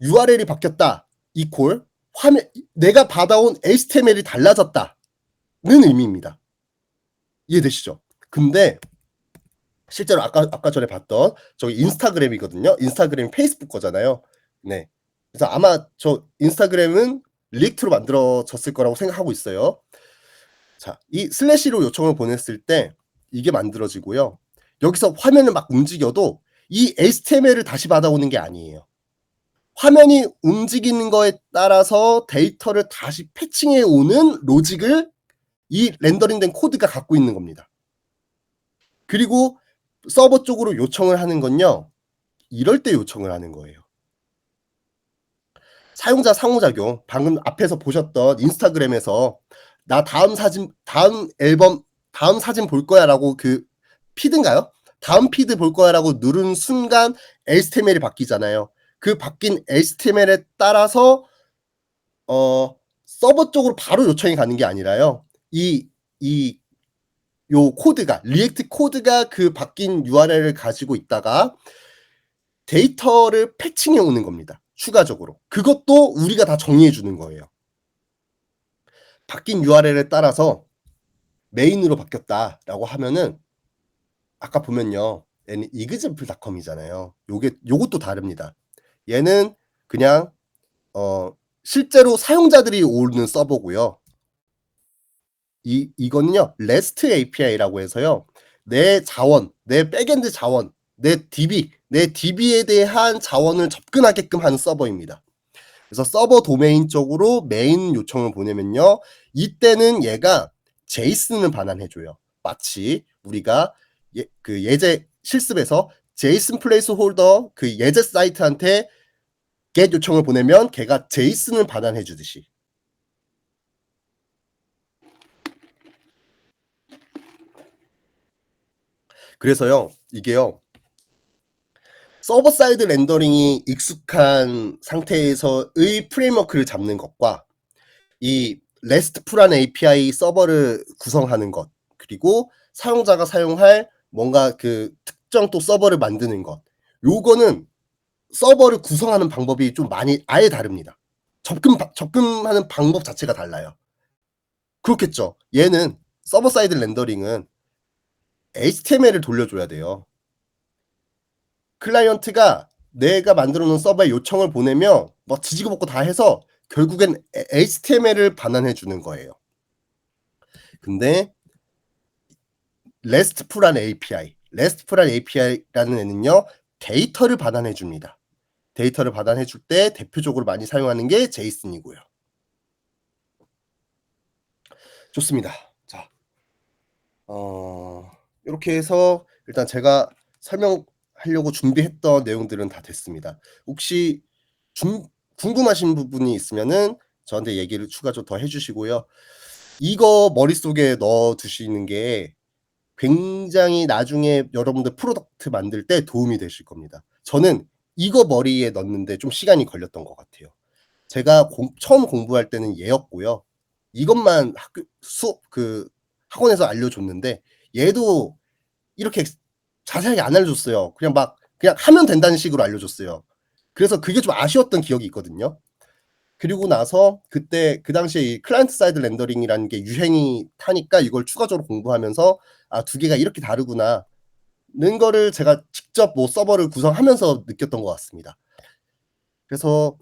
URL이 바뀌었다. 이퀄 화면 내가 받아온 HTML이 달라졌다는 의미입니다. 이해되시죠? 근데 실제로 아까 전에 봤던 저기 인스타그램이거든요. 인스타그램이 페이스북 거잖아요. 네. 그래서 아마 저 인스타그램은 리액트로 만들어졌을 거라고 생각하고 있어요. 자, 이 슬래시로 요청을 보냈을 때 이게 만들어지고요. 여기서 화면을 막 움직여도 이 HTML을 다시 받아오는 게 아니에요. 화면이 움직이는 거에 따라서 데이터를 다시 패칭해 오는 로직을 이 렌더링된 코드가 갖고 있는 겁니다. 그리고 서버 쪽으로 요청을 하는 건요. 이럴 때 요청을 하는 거예요. 사용자 상호작용 방금 앞에서 보셨던 인스타그램에서 나 다음 앨범 다음 사진 볼 거야라고 그 피드인가요? 다음 피드 볼 거야라고 누른 순간 HTML이 바뀌잖아요. 그 바뀐 HTML에 따라서 서버 쪽으로 바로 요청이 가는 게 아니라요. 요 코드가 리액트 코드가 그 바뀐 URL을 가지고 있다가 데이터를 패칭해 오는 겁니다. 추가적으로. 그것도 우리가 다 정의해 주는 거예요. 바뀐 URL에 따라서 메인으로 바뀌었다라고 하면은 아까 보면요. 얘는 example.com이잖아요. 요것도 다릅니다. 얘는 그냥 실제로 사용자들이 오는 서버고요. 이거는요. REST API라고 해서요. 내 백엔드 자원, 내 DB, 내 DB에 대한 자원을 접근하게끔 하는 서버입니다. 그래서 서버 도메인 쪽으로 메인 요청을 보내면요. 이때는 얘가 제이슨을 반환해 줘요. 마치 우리가 그 예제 실습에서 제이슨 플레이스 홀더 그 예제 사이트한테 get 요청을 보내면 걔가 제이슨을 반환해 주듯이. 그래서요. 이게요. 서버 사이드 렌더링이 익숙한 상태에서의 프레임워크를 잡는 것과 이 RESTful한 API 서버를 구성하는 것, 그리고 사용자가 사용할 뭔가 그 특정 또 서버를 만드는 것. 요거는 서버를 구성하는 방법이 좀 많이 아예 다릅니다. 접근하는 방법 자체가 달라요. 그렇겠죠. 얘는 서버 사이드 렌더링은 HTML을 돌려줘야 돼요. 클라이언트가 내가 만들어 놓은 서버에 요청을 보내면 뭐 지지고 볶고 다 해서 결국엔 HTML을 반환해 주는 거예요. 근데 RESTful한 API라는 애는요. 데이터를 반환해 줍니다. 데이터를 반환해 줄 때 대표적으로 많이 사용하는 게 제이슨이고요. 좋습니다. 자, 요렇게 해서 일단 제가 설명하려고 준비했던 내용들은 다 됐습니다. 혹시 궁금하신 부분이 있으면은 저한테 얘기를 추가적으로 더 해 주시고요. 이거 머릿속에 넣어 두시는 게 굉장히 나중에 여러분들 프로덕트 만들 때 도움이 되실 겁니다. 저는 이거 머리에 넣는데 좀 시간이 걸렸던 것 같아요. 제가 처음 공부할 때는 얘였고요. 이것만 학교 수업 그 학원에서 알려줬는데 얘도 이렇게 자세하게 안 알려줬어요. 그냥 하면 된다는 식으로 알려줬어요. 그래서 그게 좀 아쉬웠던 기억이 있거든요. 그리고 나서 그때 그 당시에 이 클라이언트 사이드 렌더링이라는 게 유행이 타니까 이걸 추가적으로 공부하면서 '아 두 개가 이렇게 다르구나.'는 거를 제가 직접 뭐 서버를 구성하면서 느꼈던 것 같습니다. 그래서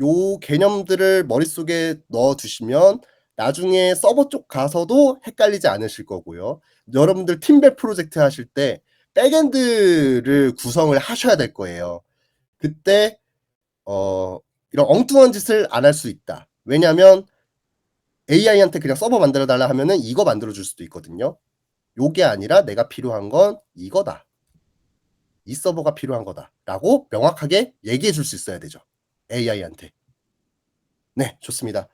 요 개념들을 머릿속에 넣어 두시면 나중에 서버 쪽 가서도 헷갈리지 않으실 거고요. 여러분들 팀별 프로젝트 하실 때 백엔드를 구성을 하셔야 될 거예요. 그때 이런 엉뚱한 짓을 안 할 수 있다. 왜냐하면 AI한테 그냥 서버 만들어 달라 하면은 이거 만들어 줄 수도 있거든요. 요게 아니라 "내가 필요한 건 이거다. 이 서버가 필요한 거다."라고 명확하게 얘기해 줄 수 있어야 되죠, AI한테. 네, 좋습니다.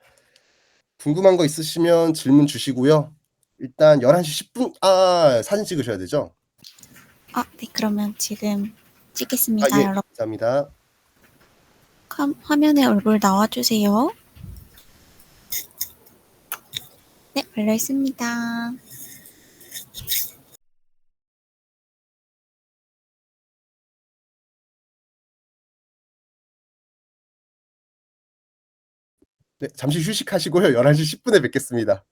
궁금한 거 있으시면 질문 주시고요. 일단 11시 10분 사진 찍으셔야 되죠? 네, 그러면 지금 찍겠습니다, 예. 여러분. 감사합니다. 화면에 얼굴 나와주세요. 네, 완료했습니다. 네, 잠시 휴식하시고요. 11시 10분에 뵙겠습니다.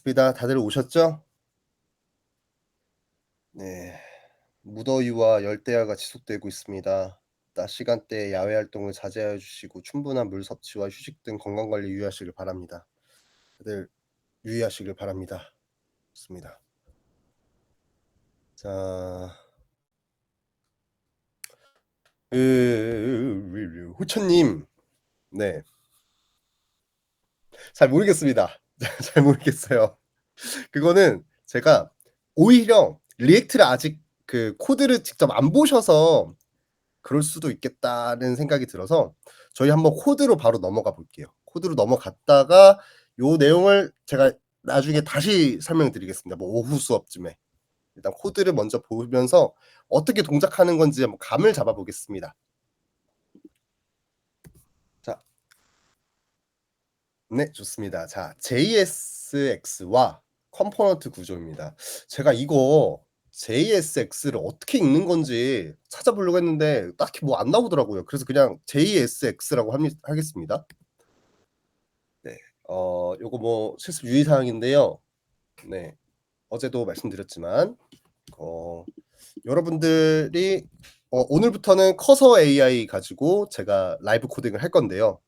반갑습니다. 다들 오셨죠? 네. 무더위와 열대야가 지속되고 있습니다. 낮 시간대에 야외 활동을 자제하여 주시고 충분한 물 섭취와 휴식 등 건강 관리 유의하시길 바랍니다. 다들 유의하시길 바랍니다. 좋습니다. 자, 호천님, 네, 잘 모르겠습니다. 잘 모르겠어요. 그거는 제가 오히려 리액트를 아직 그 코드를 직접 안 보셔서 그럴 수도 있겠다는 생각이 들어서 저희 한번 코드로 바로 넘어가 볼게요. 코드로 넘어갔다가 요 내용을 제가 나중에 다시 설명드리겠습니다. 뭐 오후 수업쯤에. 일단 코드를 먼저 보면서 어떻게 동작하는 건지 한번 감을 잡아 보겠습니다. 자. 네, 좋습니다. 자, JSX와 컴포넌트 구조입니다. 제가 이거 JSX를 어떻게 읽는 건지 찾아보려고 했는데 딱히 뭐 안 나오더라고요. 그래서 그냥 JSX라고 하겠습니다. 네. 요거 뭐 실습 유의 사항인데요. 네. 어제도 말씀드렸지만 여러분들이 오늘부터는 커서 AI 가지고 제가 라이브 코딩을 할 건데요.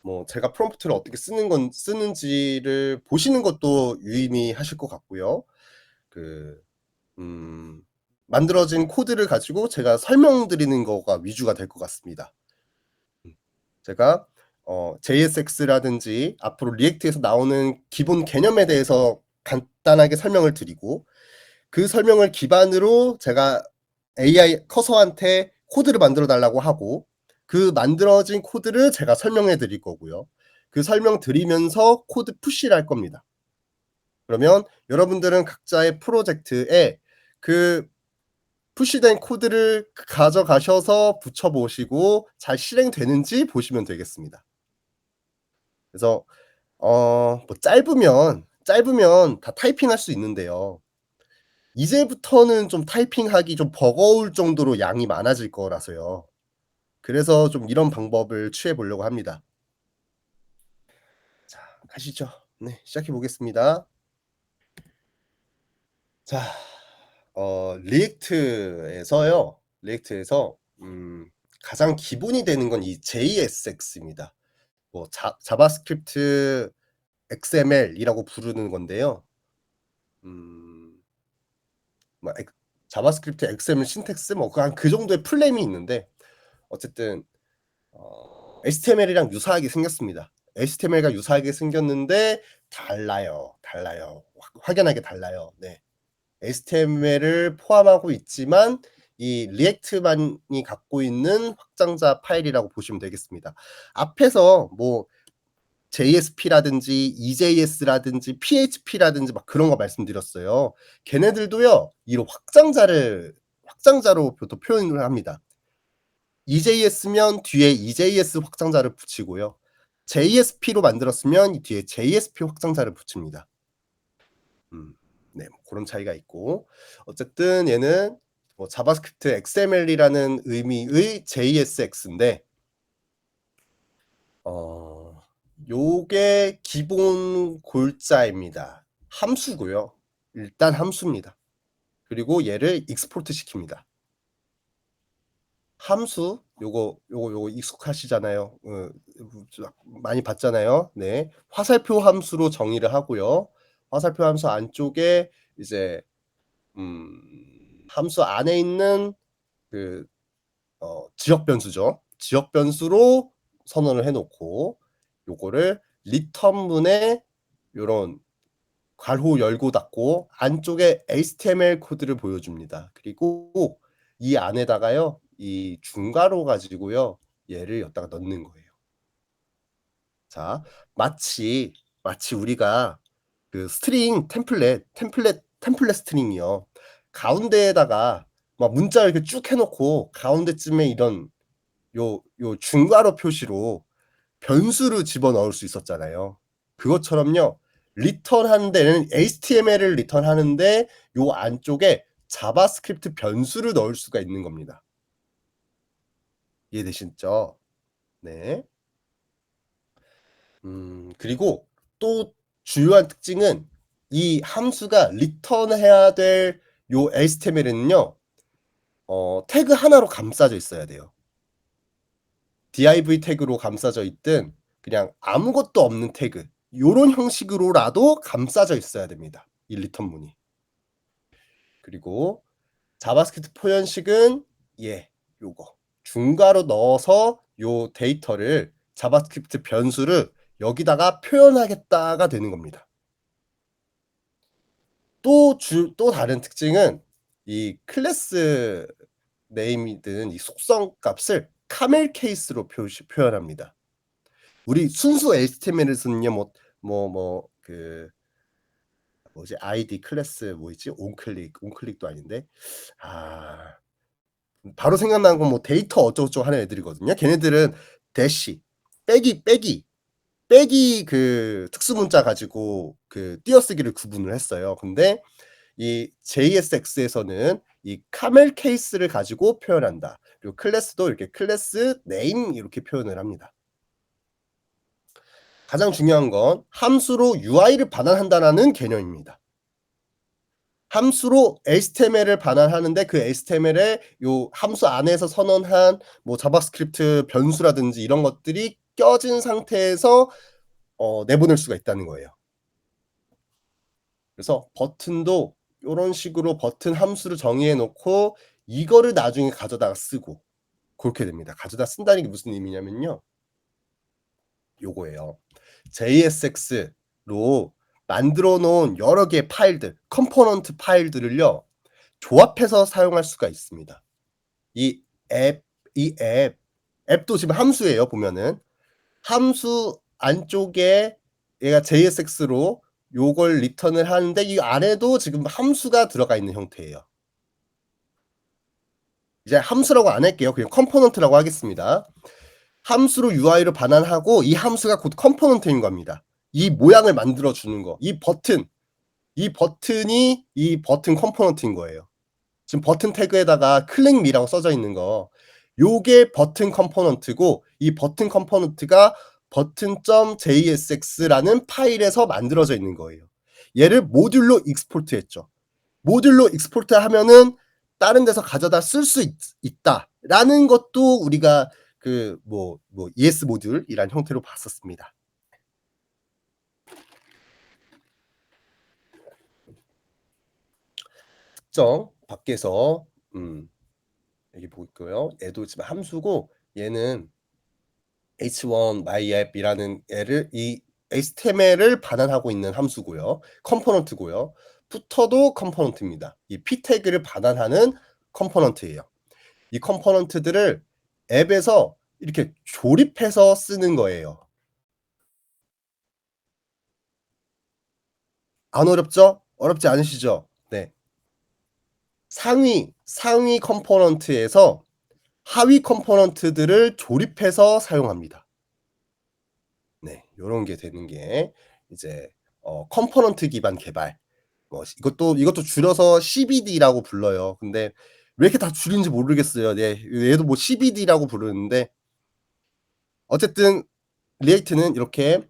뭐 제가 프롬프트를 어떻게 쓰는지를 보시는 것도 유의미하실 것 같고요. 그 만들어진 코드를 가지고 제가 설명드리는 거가 위주가 될 것 같습니다. 제가 JSX라든지 앞으로 리액트에서 나오는 기본 개념에 대해서 간단하게 설명을 드리고 그 설명을 기반으로 제가 AI 커서한테 코드를 만들어 달라고 하고 그 만들어진 코드를 제가 설명해 드릴 거고요. 그 설명 드리면서 코드 푸시를 할 겁니다. 그러면 여러분들은 각자의 프로젝트에 그 푸시된 코드를 가져가셔서 붙여 보시고 잘 실행되는지 보시면 되겠습니다. 그래서 뭐 짧으면 다 타이핑할 수 있는데요. 이제부터는 좀 타이핑하기 좀 버거울 정도로 양이 많아질 거라서요. 그래서 좀 이런 방법을 취해 보려고 합니다. 자, 가시죠. 네, 시작해 보겠습니다. 자, 리액트에서 가장 기본이 되는 건 이 JSX입니다. 뭐 자바스크립트 XML이라고 부르는 건데요. 뭐 자바스크립트 XML 신텍스 뭐 그 정도의 플레임이 있는데 어쨌든 HTML이랑 유사하게 생겼습니다. HTML과 유사하게 생겼는데 달라요. 확연하게 달라요. 네. HTML을 포함하고 있지만 이 리액트만이 갖고 있는 확장자 파일이라고 보시면 되겠습니다. 앞에서 뭐 JSP라든지 EJS라든지 PHP라든지 막 그런 거 말씀드렸어요. 걔네들도요. 이런 확장자로 보통 표현을 합니다. EJS면 뒤에 EJS 확장자를 붙이고요. JSP로 만들었으면 이 뒤에 JSP 확장자를 붙입니다. 네, 뭐 그런 차이가 있고 어쨌든 얘는 뭐 자바스크립트 XML이라는 의미의 JSX인데 요게 기본 골자입니다. 함수고요. 일단 함수입니다. 그리고 얘를 익스포트 시킵니다. 함수 요거 익숙하시잖아요. 많이 봤잖아요. 네. 화살표 함수로 정의를 하고요. 화살표 함수 안쪽에 이제 함수 안에 있는 그 지역 변수죠. 지역 변수로 선언을 해 놓고 요거를 리턴문에 요런 괄호 열고 닫고 안쪽에 HTML 코드를 보여줍니다. 그리고 이 안에다가요. 이 중괄호 가지고요. 얘를 여기다가 넣는 거예요. 자, 마치 우리가 그 스트링 템플릿 스트링이요. 가운데에다가 막 문자 이렇게 쭉 해 놓고 가운데쯤에 이런 요 중괄호 표시로 변수를 집어넣을 수 있었잖아요. 그것처럼요. 리턴하는 데는 HTML을 리턴하는데 요 안쪽에 자바스크립트 변수를 넣을 수가 있는 겁니다. 이해되시죠? 네. 그리고 또 주요한 특징은 이 함수가 리턴해야 될 요 HTML에는요. 태그 하나로 감싸져 있어야 돼요. div 태그로 감싸져 있든 그냥 아무것도 없는 태그 요런 형식으로라도 감싸져 있어야 됩니다. 이 리턴문이. 그리고 자바스크립트 표현식은 요거 중괄호 넣어서 요 데이터를 자바스크립트 변수를 여기다가 표현하겠다가 되는 겁니다. 또 다른 특징은 이 클래스 네임이든 이 속성 값을 카멜 케이스로 표현합니다. 우리 순수 HTML에서는요, 뭐지, ID 클래스 뭐 있지? 온클릭도 아닌데. 바로 생각나는 건 뭐 데이터 어쩌고저쩌고 하는 애들이거든요. 걔네들은 대시, 빼기 그 특수 문자 가지고 그 띄어쓰기를 구분을 했어요. 근데 이 JSX에서는 이 카멜 케이스를 가지고 표현한다. 그리고 클래스도 이렇게 클래스 네임 이렇게 표현을 합니다. 가장 중요한 건 함수로 UI를 반환한다라는 개념입니다. 함수로 HTML을 반환하는데 그 HTML에 요 함수 안에서 선언한 뭐 자바스크립트 변수라든지 이런 것들이 껴진 상태에서 내보낼 수가 있다는 거예요. 그래서 버튼도 요런 식으로 버튼 함수를 정의해 놓고 이거를 나중에 가져다가 쓰고 그렇게 됩니다. 가져다 쓴다는 게 무슨 의미냐면요. 요거예요. JSX로 만들어 놓은 여러 개의 파일들, 컴포넌트 파일들을요. 조합해서 사용할 수가 있습니다. 이 앱도 지금 함수예요, 보면은. 함수 안쪽에 얘가 JSX로 요걸 리턴을 하는데 이 안에도 지금 함수가 들어가 있는 형태예요. 이제 함수라고 안 할게요. 그냥 컴포넌트라고 하겠습니다. 함수로 UI를 반환하고 이 함수가 곧 컴포넌트인 겁니다. 이 모양을 만들어 주는 거. 이 버튼이 이 버튼 컴포넌트인 거예요. 지금 버튼 태그에다가 클릭 미라고 써져 있는 거. 요게 버튼 컴포넌트고 이 버튼 컴포넌트가 button.jsx라는 파일에서 만들어져 있는 거예요. 얘를 모듈로 익스포트 했죠. 모듈로 익스포트 하면은 다른 데서 가져다 쓸 수 있다라는 것도 우리가 그 ES 모듈이란 형태로 봤었습니다. 특정 밖에서 여기 보이고요. 얘도 지금 함수고 얘는 h1 myapp이라는 애를 이 HTML을 반환하고 있는 함수고요. 컴포넌트고요. 푸터도 컴포넌트입니다. 이 p 태그를 반환하는 컴포넌트예요. 이 컴포넌트들을 앱에서 이렇게 조립해서 쓰는 거예요. 안 어렵죠? 어렵지 않으시죠? 네. 상위 컴포넌트에서 하위 컴포넌트들을 조립해서 사용합니다. 네, 요런 게 되는 게 이제 컴포넌트 기반 개발. 이것도 줄여서 CBD라고 불러요. 근데 왜 이렇게 다 줄이는지 모르겠어요. 네, 얘도 뭐 CBD라고 부르는데 어쨌든 리액트는 이렇게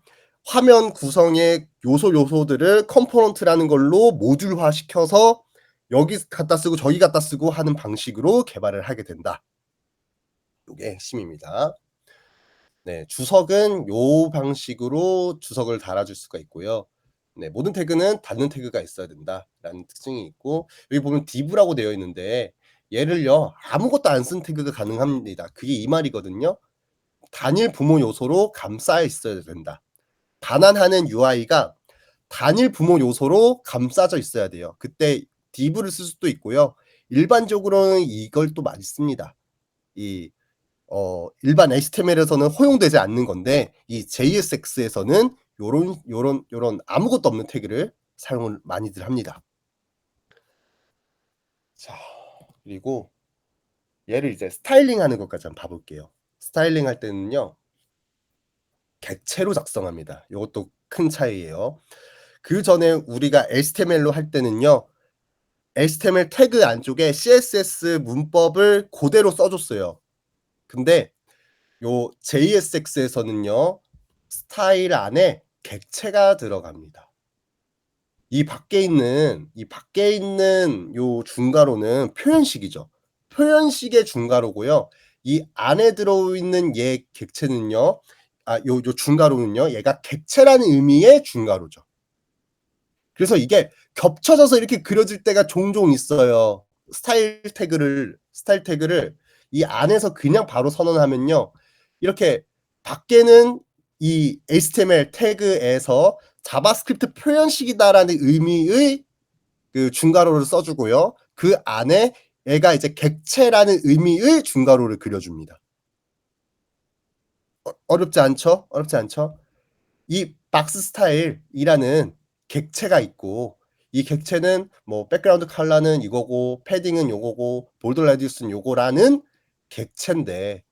화면 구성의 요소들을 컴포넌트라는 걸로 모듈화 시켜서 여기 갖다 쓰고 저기 갖다 쓰고 하는 방식으로 개발을 하게 된다. 요게 핵심입니다. 네, 주석은 요 방식으로 주석을 달아줄 수가 있고요. 네, 모든 태그는 닫는 태그가 있어야 된다라는 특징이 있고 여기 보면 div라고 되어 있는데 얘를요 아무것도 안 쓴 태그가 가능합니다. 그게 이 말이거든요. 단일 부모 요소로 감싸 있어야 된다. 반환하는 UI가 단일 부모 요소로 감싸져 있어야 돼요. 그때 div를 쓸 수도 있고요. 일반적으로는 이걸 또 많이 씁니다. 일반 HTML에서는 허용되지 않는 건데 이 JSX에서는 요런 아무것도 없는 태그를 사용을 많이들 합니다. 자, 그리고 얘를 이제 스타일링하는 것까지 한번 봐볼게요. 스타일링 할 때는요. 객체로 작성합니다. 요것도 큰 차이예요. 그 전에 우리가 HTML로 할 때는요. HTML 태그 안쪽에 CSS 문법을 그대로 써줬어요. 근데 요 JSX에서는요. 스타일 안에 객체가 들어갑니다. 이 밖에 있는 요 중괄호는 표현식이죠. 표현식의 중괄호고요. 이 안에 들어있는 얘 객체는요. 요 중괄호는요. 얘가 객체라는 의미의 중괄호죠. 그래서 이게 겹쳐져서 이렇게 그려질 때가 종종 있어요. 스타일 태그를 이 안에서 그냥 바로 선언하면요. 이렇게 밖에는 이 HTML 태그에서 자바스크립트 표현식이다라는 의미의 그 중괄호를 써주고요. 그 안에 얘가 이제 객체라는 의미의 중괄호를 그려줍니다. 어렵지 않죠? 어렵지 않죠? 이 박스 스타일이라는 객체가 있고 이 객체는 뭐 백그라운드 컬러는 이거고 패딩은 요거고 볼드 레디우스는 요거라는 객체인데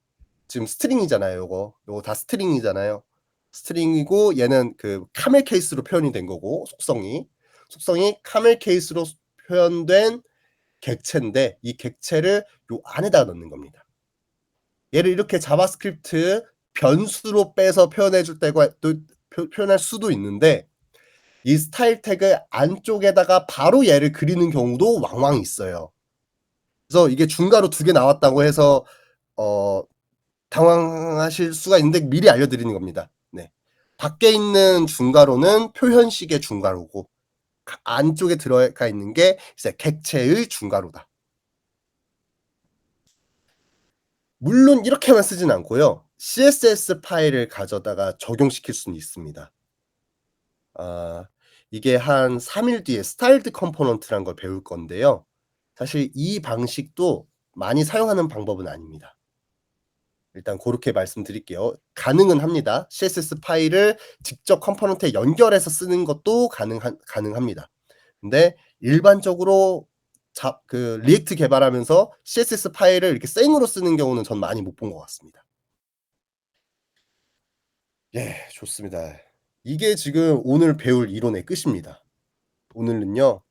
지금 스트링이잖아요. 요거 다 스트링이잖아요. 스트링이고 얘는 그 카멜 케이스로 표현이 된 거고 속성이 카멜 케이스로 표현된 객체인데 이 객체를 요 안에다 넣는 겁니다. 얘를 이렇게 자바스크립트 변수로 빼서 표현해 줄 때가 또 표현할 수도 있는데 이 스타일 태그 안쪽에다가 바로 얘를 그리는 경우도 왕왕 있어요. 그래서 이게 중괄호 2개 나왔다고 해서 당황하실 수가 있는데 미리 알려드리는 겁니다. 네. 밖에 있는 중괄호는 표현식의 중괄호고 안쪽에 들어가 있는 게 이제 객체의 중괄호다. 물론 이렇게만 쓰진 않고요. CSS 파일을 가져다가 적용시킬 수는 있습니다. 이게 한 3일 뒤에 스타일드 컴포넌트라는 걸 배울 건데요. 사실 이 방식도 많이 사용하는 방법은 아닙니다. 일단 고렇게 말씀드릴게요. 가능은 합니다. CSS 파일을 직접 컴포넌트에 연결해서 쓰는 것도 가능합니다. 근데 일반적으로 그 리액트 개발하면서 CSS 파일을 이렇게 생으로 쓰는 경우는 전 많이 못 본 것 같습니다. 예, 좋습니다. 이게 지금 오늘 배울 이론의 끝입니다. 오늘은요.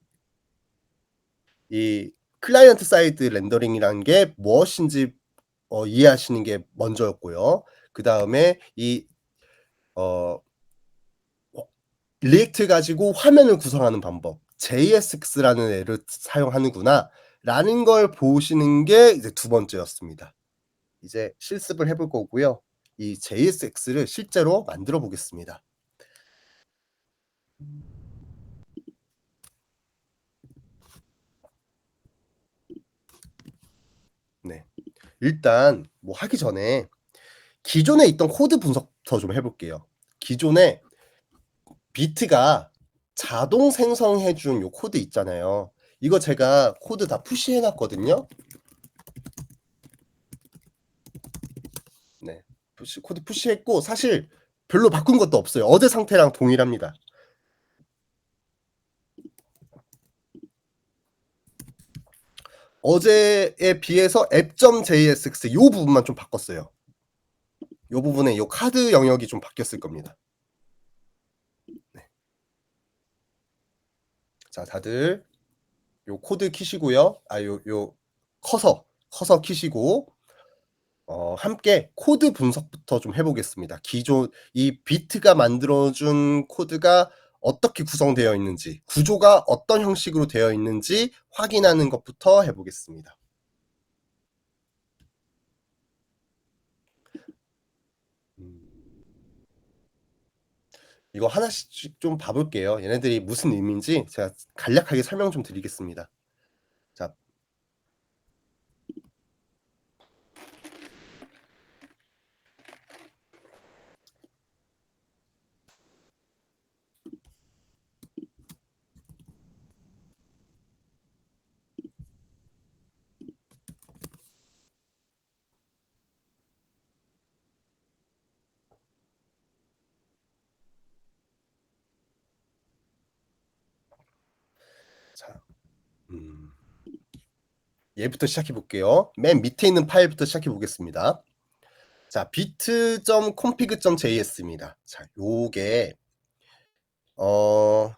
이 클라이언트 사이드 렌더링이라는 게 무엇인지 이해하시는 게 먼저였고요. 그다음에 이 리액트 가지고 화면을 구성하는 방법, JSX라는 애를 사용하는구나라는 걸 보시는 게 이제 두 번째였습니다. 이제 실습을 해볼 거고요. 이 JSX를 실제로 만들어 보겠습니다. 네. 일단 뭐 하기 전에 기존에 있던 코드 분석부터 좀 해볼게요. 기존에 비트가 자동 생성해 준 요 코드 있잖아요. 이거 제가 코드 다 푸시해 놨거든요. 네. 코드 푸시했고 사실 별로 바꾼 것도 없어요. 어제 상태랑 동일합니다. 어제에 비해서 app.jsx 요 부분만 좀 바꿨어요. 요 부분에 요 카드 영역이 좀 바뀌었을 겁니다. 네. 자, 다들 요 코드 키시고요. 요 커서 키시고 함께 코드 분석부터 좀 해보겠습니다. 기존 이 비트가 만들어준 코드가 어떻게 구성되어 있는지, 구조가 어떤 형식으로 되어 있는지 확인하는 것부터 해보겠습니다. 이거 하나씩 좀 봐볼게요. 얘네들이 무슨 의미인지 제가 간략하게 설명 좀 드리겠습니다. 자, 얘부터 시작해 볼게요. 맨 밑에 있는 파일부터 시작해 보겠습니다. 자, bit.config.js입니다. 자, 요게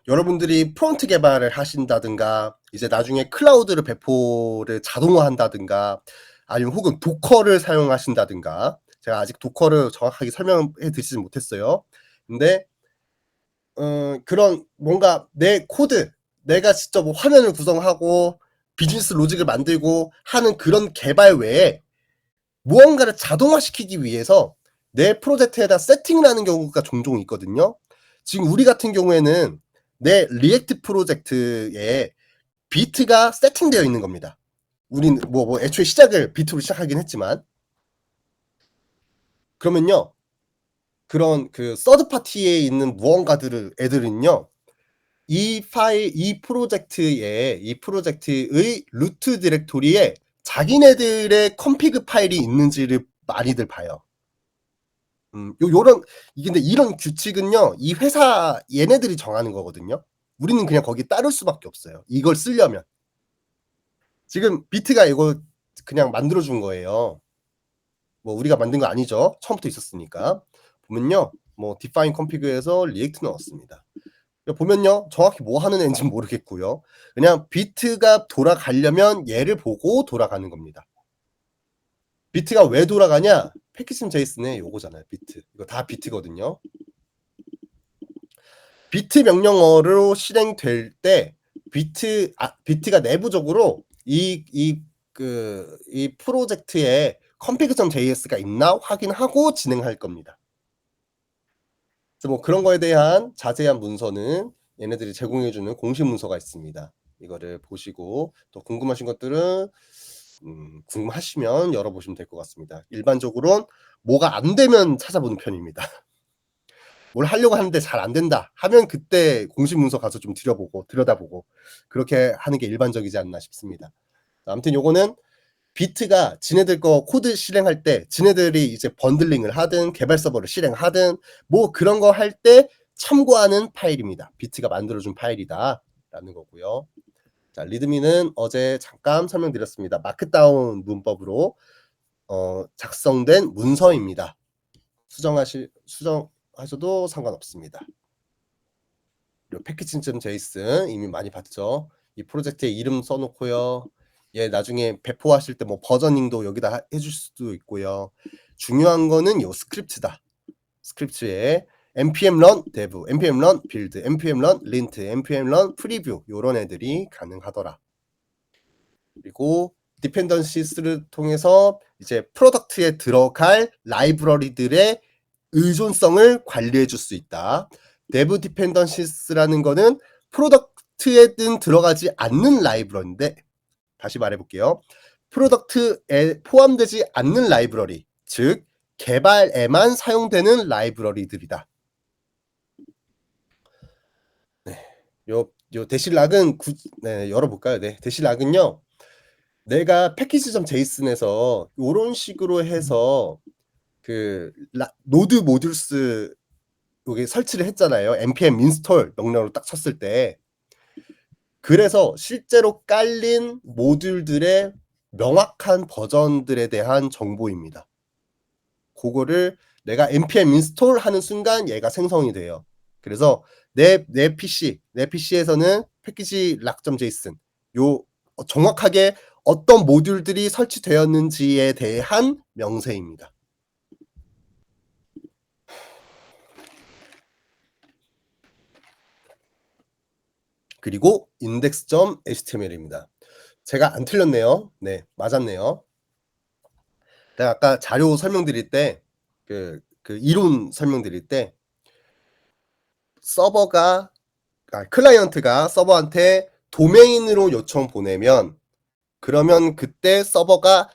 여러분들이 프론트 개발을 하신다든가 이제 나중에 클라우드를 배포를 자동화한다든가 아니면 혹은 도커를 사용하신다든가 제가 아직 도커를 정확하게 설명해 드리지 못했어요. 근데 그런 뭔가 내 코드, 내가 직접 뭐 화면을 구성하고 비즈니스 로직을 만들고 하는 그런 개발 외에 무언가를 자동화시키기 위해서 내 프로젝트에다 세팅을 하는 경우가 종종 있거든요. 지금 우리 같은 경우에는 내 리액트 프로젝트에 비트가 세팅되어 있는 겁니다. 우린 뭐 애초에 시작을 비트로 시작하긴 했지만, 그러면요, 그런 그 서드 파티에 있는 무언가들을 애들은요, 이 프로젝트의 루트 디렉토리에 자기네들의 컴피그 파일이 있는지를 많이들 봐요. 요런, 근데 이런 규칙은요, 이 회사 얘네들이 정하는 거거든요. 우리는 그냥 거기 따를 수밖에 없어요. 이걸 쓰려면. 지금 비트가 이거 그냥 만들어준 거예요. 뭐 우리가 만든 거 아니죠. 처음부터 있었으니까. 보면요, 뭐 define config에서 react 넣었습니다. 보면요, 정확히 뭐 하는 애인지는 모르겠고요. 그냥 비트가 돌아가려면 얘를 보고 돌아가는 겁니다. 비트가 왜 돌아가냐? 패키징 제이슨의 요거잖아요. 비트. 이거 다 비트거든요. 비트 명령어로 실행될 때 비트가 내부적으로 이 프로젝트에 config.js가 있나 확인하고 진행할 겁니다. 그래서 뭐 그런 거에 대한 자세한 문서는 얘네들이 제공해주는 공식 문서가 있습니다. 이거를 보시고 또 궁금하신 것들은 궁금하시면 열어보시면 될 것 같습니다. 일반적으로는 뭐가 안 되면 찾아보는 편입니다. 뭘 하려고 하는데 잘 안 된다 하면 그때 공식 문서 가서 좀 들여다보고 그렇게 하는 게 일반적이지 않나 싶습니다. 아무튼 요거는 비트가 지네들 거 코드 실행할 때 지네들이 이제 번들링을 하든 개발 서버를 실행하든 뭐 그런 거 할 때 참고하는 파일입니다. 비트가 만들어준 파일이다 라는 거고요. 자, 리드미는 어제 잠깐 설명드렸습니다. 마크다운 문법으로 작성된 문서입니다. 수정하셔도 상관없습니다. 그리고 패키징.json 이미 많이 봤죠. 이 프로젝트의 이름 써놓고요. 얘 나중에 배포하실 때 뭐 버저닝도 여기다 해줄 수도 있고요. 중요한 거는 요 스크립트다. 스크립트에 npm run dev, npm run build, npm run lint, npm run preview 요런 애들이 가능하더라. 그리고 디펜던시스를 통해서 이제 프로덕트에 들어갈 라이브러리들의 의존성을 관리해 줄 수 있다. dev dependencies라는 거는 프로덕트에는 들어가지 않는 라이브러리인데, 다시 말해볼게요. 프로덕트에 포함되지 않는 라이브러리, 즉 개발에만 사용되는 라이브러리들이다. 네, 요 대실락은 열어볼까요? 네, 대실락은요. 내가 패키지.json에서 이런 식으로 해서 그 노드 모듈스 여기 설치를 했잖아요. npm install 명령으로 딱 쳤을 때. 그래서 실제로 깔린 모듈들의 명확한 버전들에 대한 정보입니다. 그거를 내가 npm install 하는 순간 얘가 생성이 돼요. 그래서 내 PC에서는 패키지 락.json 요 정확하게 어떤 모듈들이 설치되었는지에 대한 명세입니다. 그리고 index.html입니다. 제가 안 틀렸네요. 네, 맞았네요. 내가 아까 자료 설명드릴 때, 그 이론 설명드릴 때, 클라이언트가 서버한테 도메인으로 요청 보내면, 그러면 그때 서버가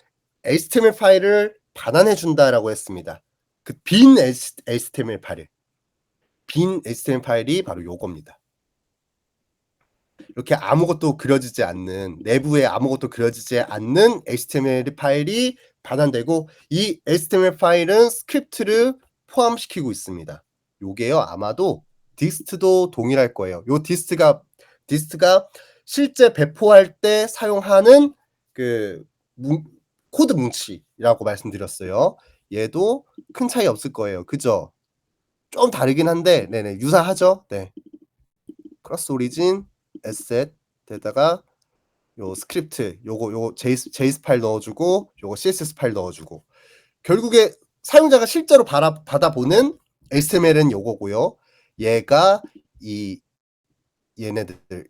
HTML 파일을 반환해 준다라고 했습니다. 그 빈 HTML 파일이 바로 요겁니다. 이렇게 아무것도 그려지지 않는, 내부에 아무것도 그려지지 않는 HTML 파일이 반환되고, 이 HTML 파일은 스크립트를 포함시키고 있습니다. 요게요, 아마도 디스트도 동일할 거예요. 요 디스트가 실제 배포할 때 사용하는 그 코드 뭉치라고 말씀드렸어요. 얘도 큰 차이 없을 거예요. 그죠? 좀 다르긴 한데, 네네, 유사하죠? 네. 클래스 오리진, 에셋에다가 요 스크립트, 요거 JS 파일 넣어주고, 요거 CSS 파일 넣어주고, 결국에 사용자가 실제로 받아보는 HTML은 요거고요. 얘가 이 얘네들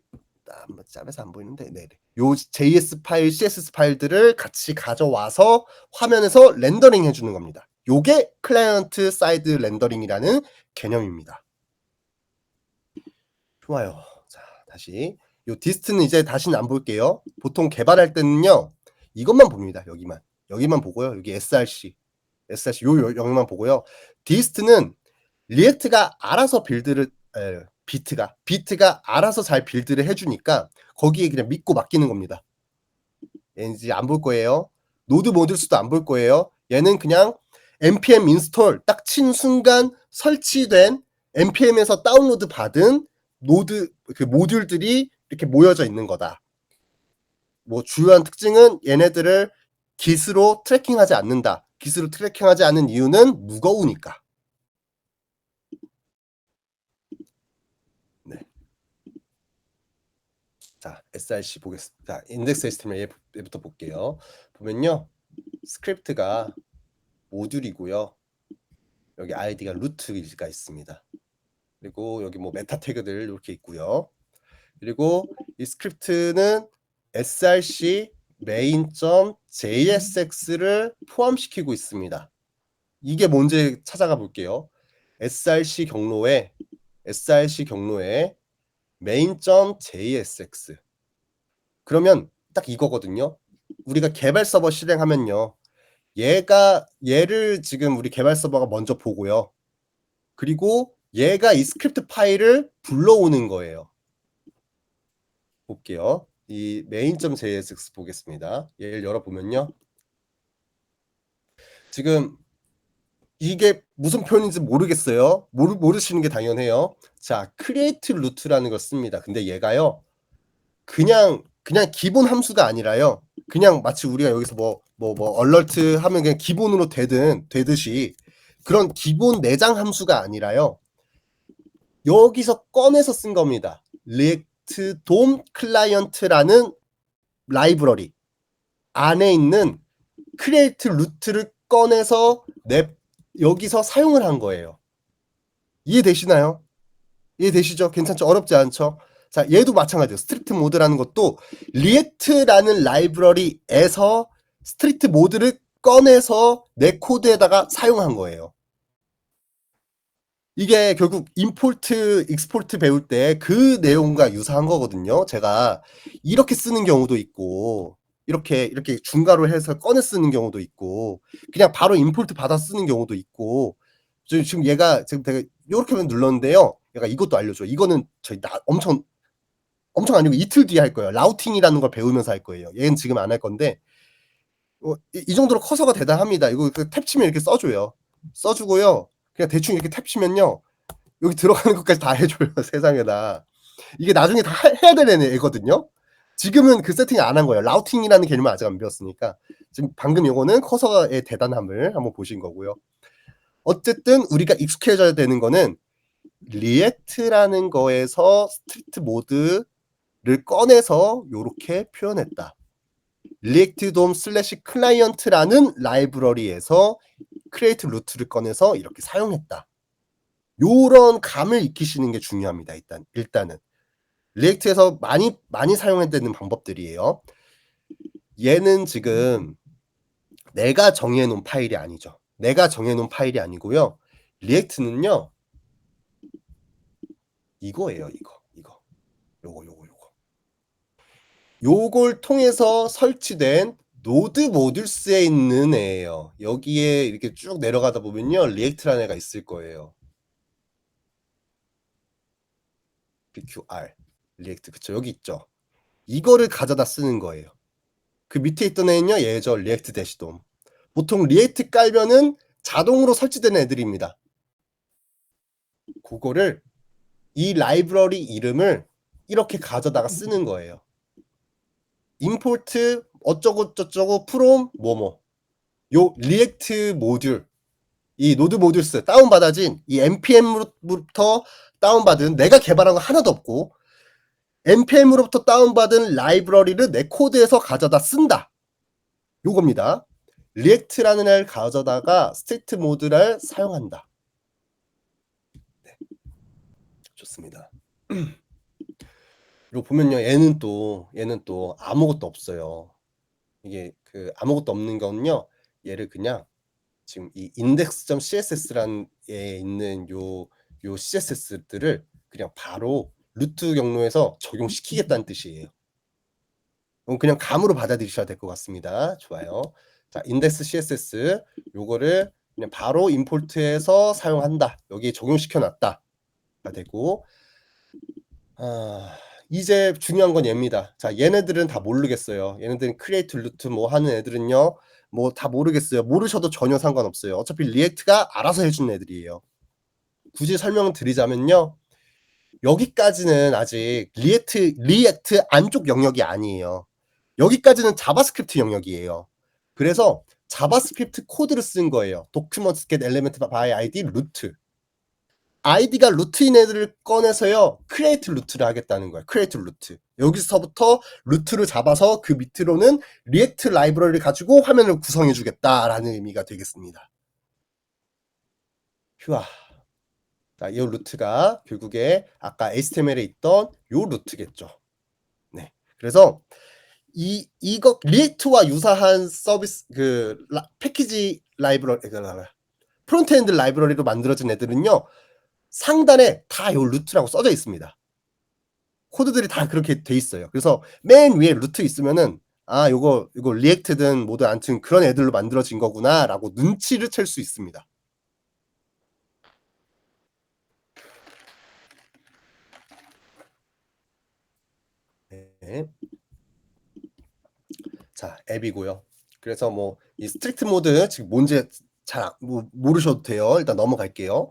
한번 짭해서 안 보이는데 네. 요 JS 파일, CSS 파일들을 같이 가져와서 화면에서 렌더링 해주는 겁니다. 요게 클라이언트 사이드 렌더링이라는 개념입니다. 좋아요. 자, 다시 요 디스트는 이제 다시는 안 볼게요. 보통 개발할 때는요, 이것만 봅니다. 여기만 보고요. 여기 src 요 영역만 보고요. 디스트는 리액트가 알아서 비트가 알아서 잘 빌드를 해주니까 거기에 그냥 믿고 맡기는 겁니다. 얘는 이제 안 볼 거예요. 노드 모듈스도 안 볼 거예요. 얘는 그냥 npm 인스톨 딱 친 순간 설치된 npm에서 다운로드 받은 노드 그 모듈들이 이렇게 모여져 있는 거다. 뭐 주요한 특징은 얘네들을 Git으로 트래킹하지 않는다. Git으로 트래킹하지 않는 이유는 무거우니까. 네. 자, src 보겠습니다. 자, 인덱스 HTML부터 볼게요. 보면요, 스크립트가 모듈이고요. 여기 아이디가 루트가 있습니다. 그리고 여기 뭐 메타 태그들 이렇게 있고요. 그리고 이 스크립트는 src main.jsx를 포함시키고 있습니다. 이게 뭔지 찾아가 볼게요. src 경로에 main.jsx 그러면 딱 이거거든요. 우리가 개발 서버 실행하면요, 얘를 지금 우리 개발 서버가 먼저 보고요. 그리고 얘가 이 스크립트 파일을 불러오는 거예요. 볼게요. 이 main.jsx 보겠습니다. 얘를 열어보면요, 지금 이게 무슨 표현인지 모르겠어요. 모르시는 게 당연해요. 자, create root라는 걸 씁니다. 근데 얘가요, 그냥 기본 함수가 아니라요, 그냥 마치 우리가 여기서 뭐 얼러트 하면 그냥 기본으로 되듯이 그런 기본 내장 함수가 아니라요, 여기서 꺼내서 쓴 겁니다. 리액트 돔 클라이언트라는 라이브러리 안에 있는 크리에이트 루트를 꺼내서 여기서 사용을 한 거예요. 이해되시나요? 이해되시죠? 괜찮죠? 어렵지 않죠? 자, 얘도 마찬가지예요. 스트리트 모드라는 것도 리액트라는 라이브러리에서 스트리트 모드를 꺼내서 내 코드에다가 사용한 거예요. 이게 결국 임포트, 익스포트 배울 때 그 내용과 유사한 거거든요. 제가 이렇게 쓰는 경우도 있고, 이렇게 중괄호 해서 꺼내 쓰는 경우도 있고, 그냥 바로 임포트 받아 쓰는 경우도 있고, 지금 얘가 지금 제가 이렇게만 눌렀는데요, 얘가 이것도 알려줘. 이거는 저희 엄청 아니고 이틀 뒤에 할 거예요. 라우팅이라는 걸 배우면서 할 거예요. 얘는 지금 안 할 건데, 이 정도로 커서가 대단합니다. 이거 탭 치면 이렇게 써줘요. 써주고요. 그냥 대충 이렇게 탭 치면요, 여기 들어가는 것까지 다 해줘요. 세상에다. 이게 나중에 다 해야 되는 애거든요. 지금은 그 세팅 안 한 거예요. 라우팅이라는 개념을 아직 안 배웠으니까. 지금 방금 요거는 커서의 대단함을 한번 보신 거고요. 어쨌든 우리가 익숙해져야 되는 거는 리액트라는 거에서 스트리트 모드를 꺼내서 요렇게 표현했다. 리액트 돔 슬래시 클라이언트라는 라이브러리에서 크리에이트 루트를 꺼내서 이렇게 사용했다. 요런 감을 익히시는 게 중요합니다. 일단은 리액트에서 많이 사용해야 되는 방법들이에요. 얘는 지금 내가 정해놓은 파일이 아니죠. 내가 정해놓은 파일이 아니고요. 리액트는요, 이거예요. 요걸 통해서 설치된 노드 모듈스에 있는 애예요. 여기에 이렇게 쭉 내려가다 보면요, 리액트라는 애가 있을 거예요. PQR 리액트, 그쵸? 여기 있죠. 이거를 가져다 쓰는 거예요. 그 밑에 있던 애는요, 얘죠. 리액트 대시돔. 보통 리액트 깔면은 자동으로 설치되는 애들입니다. 그거를, 이 라이브러리 이름을 이렇게 가져다가 쓰는 거예요. 임포트 어쩌고 저쩌고 프롬 뭐뭐, 요 리액트 모듈, 이 노드 모듈스 다운받아진 이 npm으로부터 다운받은, 내가 개발한 거 하나도 없고 npm으로부터 다운받은 라이브러리를 내 코드에서 가져다 쓴다. 요겁니다. 리액트라는 애를 가져다가 스트리트 모드를 사용한다. 네. 좋습니다. 이거 보면요. 얘는 또 아무것도 없어요. 이게 그 아무것도 없는 거는요. 얘를 그냥 지금 이 index.css라는 에 있는 요 CSS들을 그냥 바로 루트 경로에서 적용시키겠다는 뜻이에요. 그냥 감으로 받아들이셔야 될 것 같습니다. 좋아요. 자, index CSS 요거를 그냥 바로 임포트해서 사용한다. 여기에 적용시켜 놨다가 되고, 이제 중요한 건 얘입니다. 자, 얘네들은 다 모르겠어요. 얘네들은 create root 뭐 하는 애들은요. 뭐 다 모르겠어요. 모르셔도 전혀 상관없어요. 어차피 리액트가 알아서 해주는 애들이에요. 굳이 설명을 드리자면요. 여기까지는 아직 리액트 안쪽 영역이 아니에요. 여기까지는 자바스크립트 영역이에요. 그래서 자바스크립트 코드를 쓴 거예요. document get element by id root. 아이디가 루트인 애들을 꺼내서요. create 루트를 하겠다는 거예요. create 루트. 여기서부터 루트를 잡아서 그 밑으로는 리액트 라이브러리를 가지고 화면을 구성해 주겠다라는 의미가 되겠습니다. 휴아. 자, 이 루트가 결국에 아까 HTML에 있던 요 루트겠죠. 네. 그래서 이거 리액트와 유사한 서비스 패키지 라이브러리 프론트엔드 라이브러리로 만들어진 애들은요. 상단에 다 요 루트라고 써져 있습니다. 코드들이 다 그렇게 돼 있어요. 그래서 맨 위에 루트 있으면은 요거 리액트든 뭐든 아무튼 그런 애들로 만들어진 거구나라고 눈치를 챌 수 있습니다. 네. 자, 앱이고요. 그래서 뭐 이 스트릭트 모드 지금 뭔지 잘 모르셔도 돼요. 일단 넘어갈게요.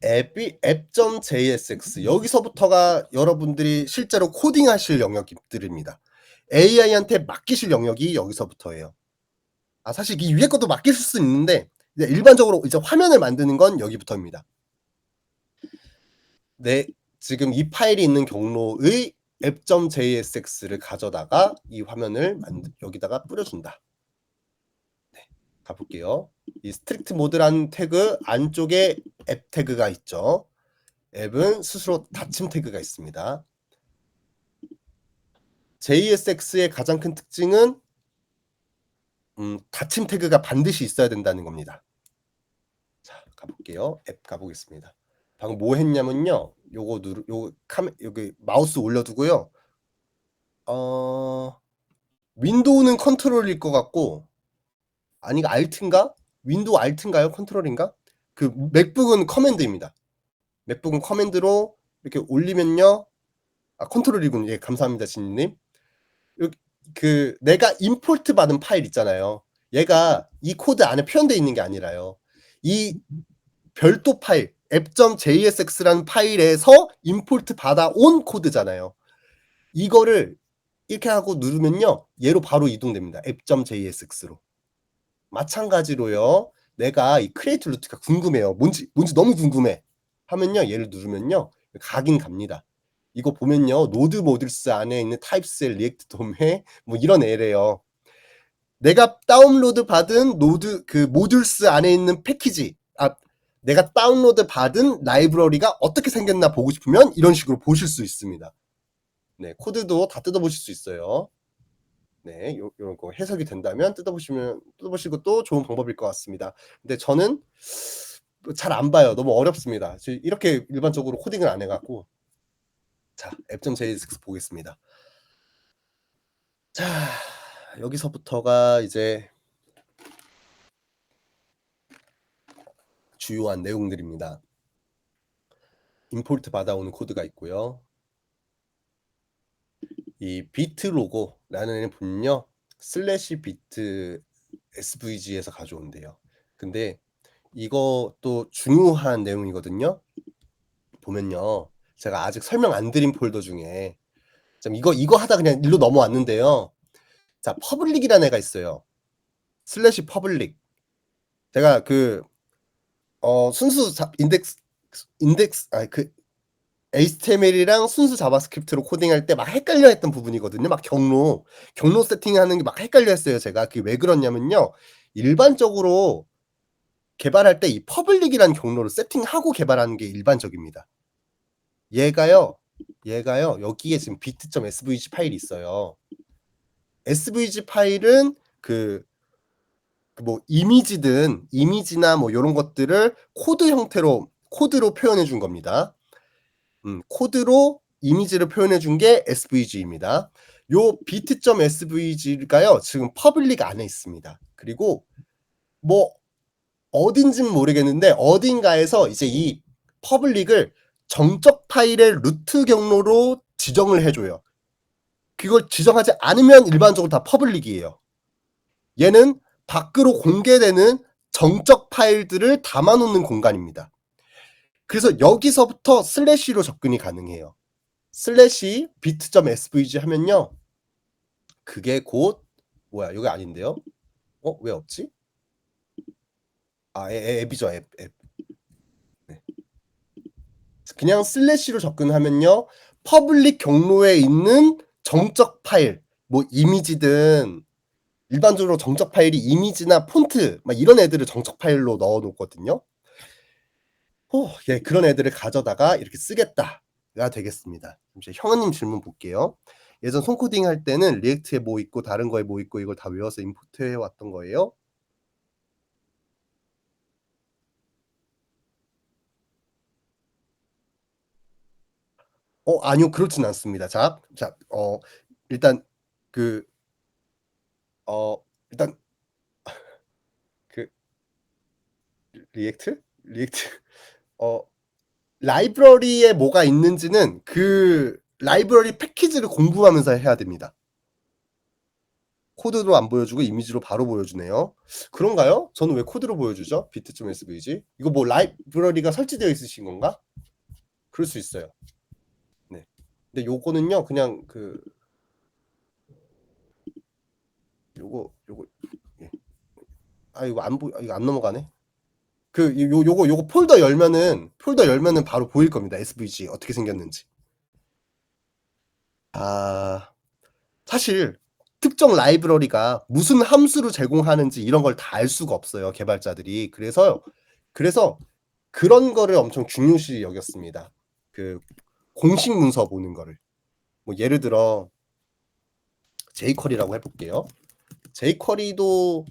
앱.jsx 여기서부터가 여러분들이 실제로 코딩하실 영역들입니다. AI한테 맡기실 영역이 여기서부터예요. 사실 이 위에 것도 맡길 수 있는데 일반적으로 이제 화면을 만드는 건 여기부터입니다. 네, 지금 이 파일이 있는 경로의 앱.jsx를 가져다가 이 화면을 여기다가 뿌려준다. 네, 가볼게요. 이 스트릭트 모드라는 태그 안쪽에 앱 태그가 있죠. 앱은 스스로 닫힘 태그가 있습니다. JSX의 가장 큰 특징은 닫힘 태그가 반드시 있어야 된다는 겁니다. 자, 가볼게요. 앱 가보겠습니다. 방금 뭐 했냐면요. 여기 마우스 올려두고요. 윈도우는 컨트롤일 것 같고, 아니, 알트인가? 윈도우 알트인가요? 컨트롤인가? 그 맥북은 커맨드입니다. 맥북은 커맨드로 이렇게 올리면요. 컨트롤이군요. 예, 감사합니다, 진님. 내가 임포트 받은 파일 있잖아요. 얘가 이 코드 안에 표현되어 있는 게 아니라요. 이 별도 파일, app.jsx라는 파일에서 임포트 받아온 코드잖아요. 이거를 이렇게 하고 누르면요. 얘로 바로 이동됩니다. app.jsx로. 마찬가지로요. 내가 이 create 루트가 궁금해요. 뭔지 너무 궁금해. 하면요. 얘를 누르면요. 가긴 갑니다. 이거 보면요. 노드 모듈스 안에 있는 타입셀 리액트 도메 뭐 이런 애래요. 내가 다운로드 받은 모듈스 안에 있는 패키지, 내가 다운로드 받은 라이브러리가 어떻게 생겼나 보고 싶으면 이런 식으로 보실 수 있습니다. 네, 코드도 다 뜯어보실 수 있어요. 네, 요런 거 해석이 된다면 뜯어보시고 또 좋은 방법일 것 같습니다. 근데 저는 잘 안 봐요. 너무 어렵습니다. 이렇게 일반적으로 코딩을 안 해갖고. 자, app.jsx 보겠습니다. 자, 여기서부터가 이제 주요한 내용들입니다. 임포트 받아오는 코드가 있고요. 이 비트 로고라는 애는 보면요. 슬래시 비트 SVG에서 가져온대요. 근데 이것도 중요한 내용이거든요. 보면요. 제가 아직 설명 안 드린 폴더 중에 이거 하다 그냥 일로 넘어왔는데요. 자, 퍼블릭이라는 애가 있어요. 슬래시 퍼블릭. 제가 순수 HTML이랑 순수 자바스크립트로 코딩할 때 막 헷갈려 했던 부분이거든요. 막 경로 세팅하는 게 막 헷갈려 했어요. 제가 그게 왜 그러냐면요. 일반적으로 개발할 때 이 퍼블릭이라는 경로를 세팅하고 개발하는 게 일반적입니다. 얘가요 여기에 지금 bit.svg 파일이 있어요. svg 파일은 뭐 이미지나 뭐 요런 것들을 코드로 표현해 준 겁니다. 코드로 이미지를 표현해 준 게 svg입니다. 요 bit.svg가요 지금 퍼블릭 안에 있습니다. 그리고 뭐 어딘지는 모르겠는데 어딘가에서 이제 이 퍼블릭을 정적 파일의 루트 경로로 지정을 해줘요. 그걸 지정하지 않으면 일반적으로 다 퍼블릭이에요. 얘는 밖으로 공개되는 정적 파일들을 담아놓는 공간입니다. 그래서 여기서부터 슬래시로 접근이 가능해요. 슬래시 bit.svg 하면요. 그게 곧 뭐야 여기 아닌데요? 왜 없지? 앱이죠 앱. 네. 그냥 슬래시로 접근하면요. 퍼블릭 경로에 있는 정적 파일, 뭐 이미지든 일반적으로 정적 파일이 이미지나 폰트 막 이런 애들을 정적 파일로 넣어 놓거든요. 예, 그런 애들을 가져다가 이렇게 쓰겠다가 되겠습니다. 이제 형님 질문 볼게요. 예전 손코딩 할 때는 리액트에 뭐 있고 다른 거에 뭐 있고 이걸 다 외워서 임포트해 왔던 거예요? 아니요. 그렇진 않습니다. 일단 그 일단 그 리액트? 어 라이브러리에 뭐가 있는지는 그 라이브러리 패키지를 공부하면서 해야 됩니다. 코드로 안 보여주고 이미지로 바로 보여주네요. 그런가요? 저는 왜 코드로 보여주죠? bit.svg? 이거 뭐 라이브러리가 설치되어 있으신 건가? 그럴 수 있어요. 네. 근데 요거는요, 그냥 요거, 예. 이거 안 넘어가네? 요거 폴더 열면은 바로 보일 겁니다. svg 어떻게 생겼는지. 사실 특정 라이브러리가 무슨 함수를 제공하는지 이런 걸 다 알 수가 없어요. 개발자들이. 그래서 그런 거를 엄청 중요시 여겼습니다. 공식 문서 보는 거를. 뭐 예를 들어 jQuery라고 해볼게요. jQuery도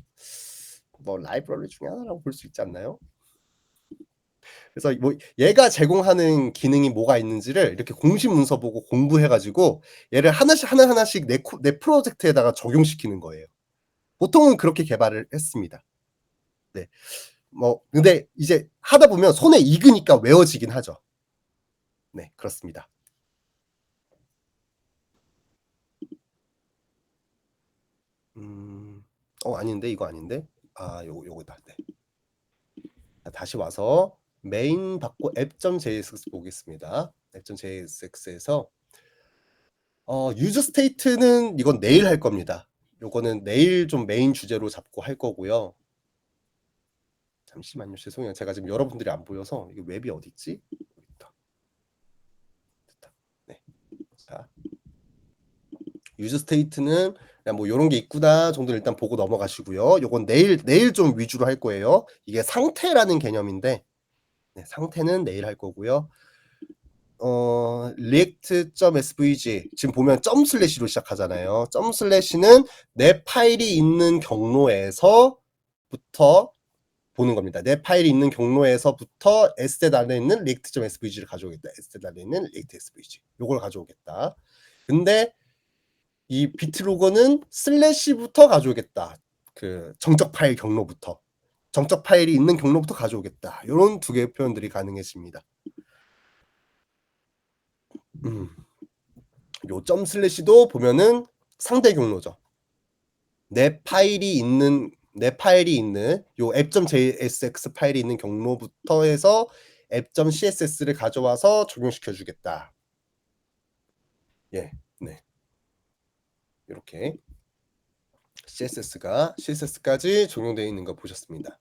뭐 라이브러리 중에 하나라고 볼 수 있지 않나요? 그래서 뭐 얘가 제공하는 기능이 뭐가 있는지를 이렇게 공식 문서 보고 공부해가지고 얘를 하나씩 내 프로젝트에다가 적용시키는 거예요. 보통은 그렇게 개발을 했습니다. 네. 근데 이제 하다 보면 손에 익으니까 외워지긴 하죠. 네, 그렇습니다. 아닌데, 이거 아닌데? 요거다. 네. 다시 와서 메인 받고 app.jsx 보겠습니다. app.jsx에서 유즈 스테이트는 이건 내일 할 겁니다. 요거는 내일 좀 메인 주제로 잡고 할 거고요. 잠시만요. 죄송해요. 제가 지금 여러분들이 안 보여서 이게 웹이 어디 있지? 됐다. 네. 자, 유즈 스테이트는 그냥 뭐 요런 게 있구나 정도 일단 보고 넘어가시고요. 요건 내일 좀 위주로 할 거예요. 이게 상태라는 개념인데 네, 상태는 내일 할 거고요. react.svg 지금 보면 점 슬래시로 시작하잖아요. 점 슬래시는 내 파일이 있는 경로에서부터 보는 겁니다. 내 파일이 있는 경로에서부터 stet 안에 있는 react.svg를 가져오겠다. stet 안에 있는 react.svg 요걸 가져오겠다. 근데 이 비트로거는 슬래시부터 가져오겠다. 정적 파일 경로부터. 정적 파일이 있는 경로부터 가져오겠다. 이런 두 개의 표현들이 가능해집니다. 요 점 슬래시도 보면은 상대 경로죠. 내 파일이 있는 요 app.jsx 파일이 있는 경로부터 해서 app.css를 가져와서 적용시켜 주겠다. 예, 네. 이렇게 CSS까지 적용되어 있는 거 보셨습니다.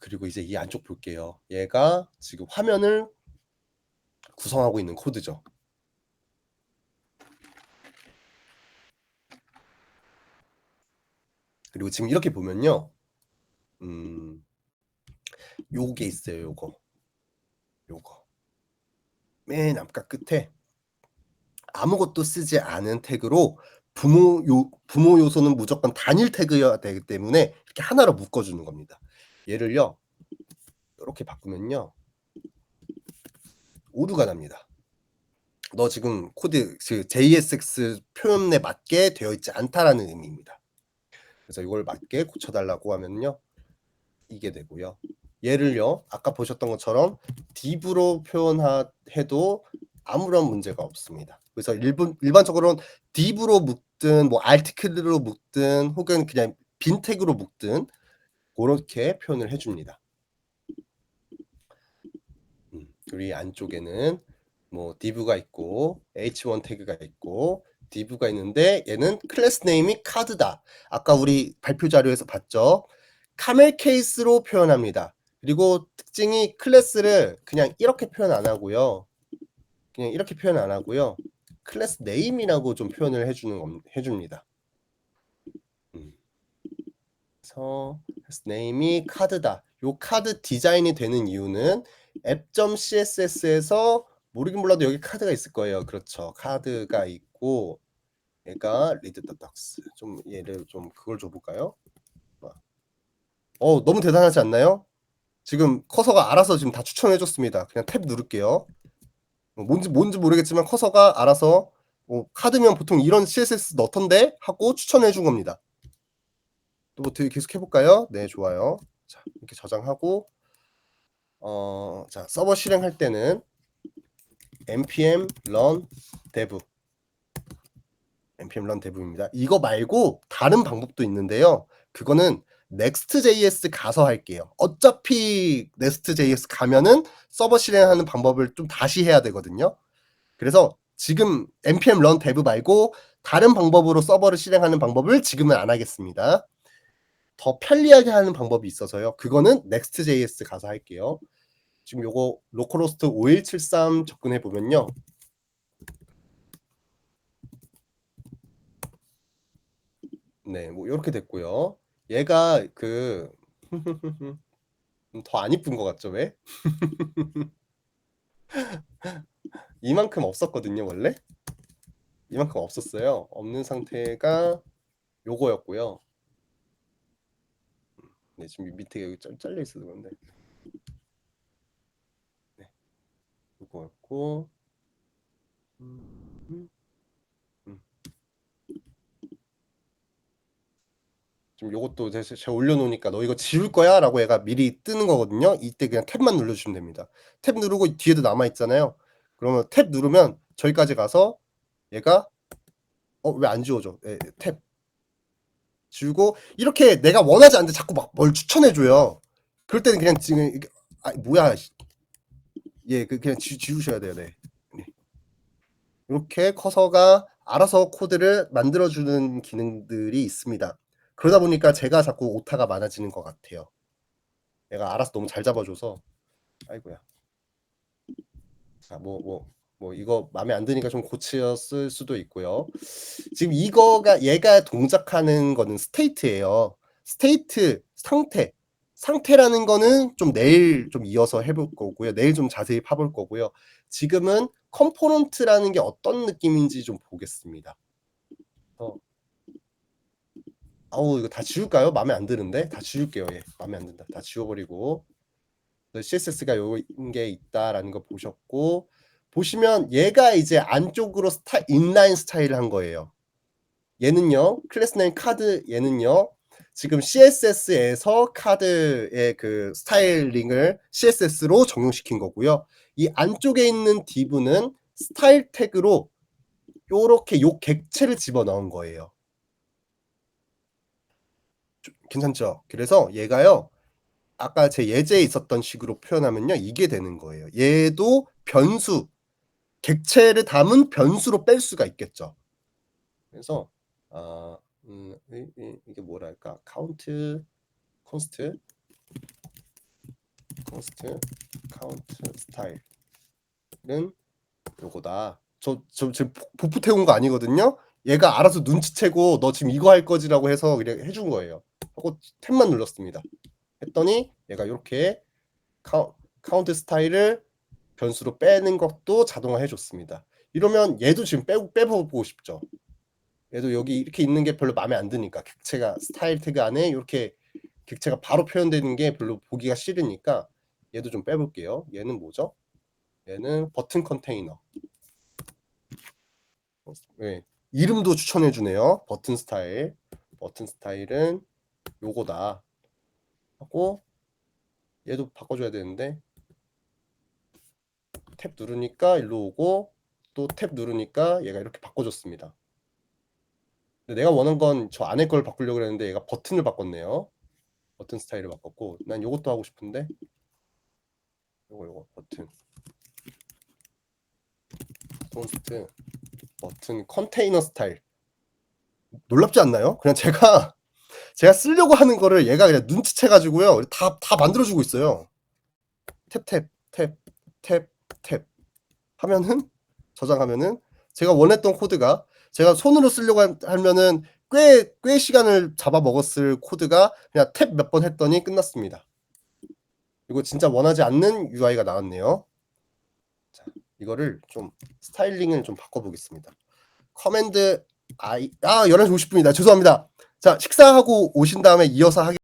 그리고 이제 이 안쪽 볼게요. 얘가 지금 화면을 구성하고 있는 코드죠. 그리고 지금 이렇게 보면요. 요게 있어요. 요거. 맨 앞과 끝에 아무것도 쓰지 않은 태그로 부모 요소는 무조건 단일 태그여야 되기 때문에 이렇게 하나로 묶어주는 겁니다. 얘를요 이렇게 바꾸면요 오류가 납니다. 너 지금 코드 그 JSX 표현에 맞게 되어 있지 않다라는 의미입니다. 그래서 이걸 맞게 고쳐달라고 하면요 이게 되고요. 얘를요 아까 보셨던 것처럼 div로 표현해도 아무런 문제가 없습니다. 그래서 일반적으로는 div로 묶든 뭐 article로 묶든 혹은 그냥 빈 태그로 묶든 그렇게 표현을 해줍니다. 그리고 이 안쪽에는 뭐 div가 있고 h1 태그가 있고 div가 있는데 얘는 클래스 네임이 카드다. 아까 우리 발표 자료에서 봤죠. 카멜 케이스로 표현합니다. 그리고 특징이 클래스를 그냥 이렇게 표현 안 하고요. 그냥 이렇게 표현 안 하고요. 클래스 네임이라고 좀 표현을 해줍니다. 그래서 클래스 네임이 카드다. 요 카드 디자인이 되는 이유는 app.css에서 모르긴 몰라도 여기 카드가 있을 거예요. 그렇죠. 카드가 있고 얘가 read the docs. 좀 얘를 좀 그걸 줘볼까요? 너무 대단하지 않나요? 지금 커서가 알아서 지금 다 추천해줬습니다. 그냥 탭 누를게요. 뭔지 모르겠지만 커서가 알아서 카드면 보통 이런 CSS 넣던데 하고 추천해준 겁니다. 또 뭐 계속 해볼까요? 네, 좋아요. 자, 이렇게 저장하고 자 서버 실행할 때는 npm run dev npm run dev입니다. 이거 말고 다른 방법도 있는데요. 그거는 next.js 가서 할게요. 어차피 next.js 가면은 서버 실행하는 방법을 좀 다시 해야 되거든요. 그래서 지금 npm run dev 말고 다른 방법으로 서버를 실행하는 방법을 지금은 안 하겠습니다. 더 편리하게 하는 방법이 있어서요. 그거는 next.js 가서 할게요. 지금 요거 로컬호스트 5173 접근해 보면요. 네, 뭐 이렇게 됐고요. 얘가 더 안 이쁜 것 같죠, 왜? 이만큼 없었거든요, 원래. 이만큼 없었어요. 없는 상태가 요거였고요. 네, 지금 밑에 여기 잘려 있어서 그런데. 네, 요거였고. 음. 지금 요것도 제가 올려놓으니까 너 이거 지울 거야? 라고 얘가 미리 뜨는 거거든요. 이때 그냥 탭만 눌러주시면 됩니다. 탭 누르고 뒤에도 남아있잖아요. 그러면 탭 누르면 저기까지 가서 얘가 왜 안 지워져? 네, 탭 지우고 이렇게 내가 원하지 않는데 자꾸 막 뭘 추천해줘요. 그럴 때는 그냥 지금 이게 뭐야 그냥 지우셔야 돼요. 네. 이렇게 커서가 알아서 코드를 만들어주는 기능들이 있습니다. 그러다 보니까 제가 자꾸 오타가 많아지는 것 같아요. 얘가 알아서 너무 잘 잡아줘서. 아이고야. 뭐 이거 마음에 안 드니까 좀 고치었을 수도 있고요. 지금 얘가 동작하는 거는 스테이트예요. 스테이트 상태라는 거는 좀 내일 좀 이어서 해볼 거고요. 내일 좀 자세히 파볼 거고요. 지금은 컴포넌트라는 게 어떤 느낌인지 좀 보겠습니다. 아우 이거 다 지울까요? 마음에 안 드는데 다 지울게요. 예, 마음에 안 든다. 다 지워버리고 CSS가 요게 있다라는 거 보셨고 보시면 얘가 이제 안쪽으로 인라인 스타일을 한 거예요. 얘는요 클래스 네임 카드 얘는요 지금 CSS에서 카드의 그 스타일링을 CSS로 적용시킨 거고요. 이 안쪽에 있는 div는 스타일 태그로 요렇게 요 객체를 집어넣은 거예요. 괜찮죠? 그래서 얘가요 아까 제 예제에 있었던 식으로 표현하면요 이게 되는 거예요. 얘도 변수 객체를 담은 변수로 뺄 수가 있겠죠. 그래서 이게 뭐랄까 카운트 컨스트 카운트 스타일은 요거다. 저 지금 보프 태운 거 아니거든요. 얘가 알아서 눈치채고 너 지금 이거 할 거지라고 해서 그냥 해준 거예요. 하고 탭만 눌렀습니다. 했더니 얘가 이렇게 카운트 스타일을 변수로 빼는 것도 자동화 해줬습니다. 이러면 얘도 지금 빼보고 싶죠. 얘도 여기 이렇게 있는 게 별로 마음에 안 드니까 객체가 스타일 태그 안에 이렇게 객체가 바로 표현되는 게 별로 보기가 싫으니까 얘도 좀 빼볼게요. 얘는 뭐죠? 얘는 버튼 컨테이너. 네, 이름도 추천해 주네요. 버튼 스타일. 버튼 스타일은 요거다 하고 얘도 바꿔줘야 되는데 탭 누르니까 일로 오고 또 탭 누르니까 얘가 이렇게 바꿔줬습니다. 근데 내가 원한 건 저 안에 걸 바꾸려고 했는데 얘가 버튼을 바꿨네요. 버튼 스타일을 바꿨고 난 요것도 하고 싶은데 요거 버튼 콘스트 버튼 컨테이너 스타일 놀랍지 않나요? 그냥 제가 쓰려고 하는 거를 얘가 그냥 눈치채 가지고요 다 만들어주고 있어요. 탭 하면은 저장하면은 제가 원했던 코드가 제가 손으로 쓰려고 하면은 꽤 시간을 잡아먹었을 코드가 그냥 탭 몇 번 했더니 끝났습니다. 이거 진짜 원하지 않는 UI가 나왔네요. 자, 이거를 좀 스타일링을 좀 바꿔보겠습니다. 커맨드 I 11시 50분이다. 죄송합니다. 자, 식사하고 오신 다음에 이어서 하겠습니다.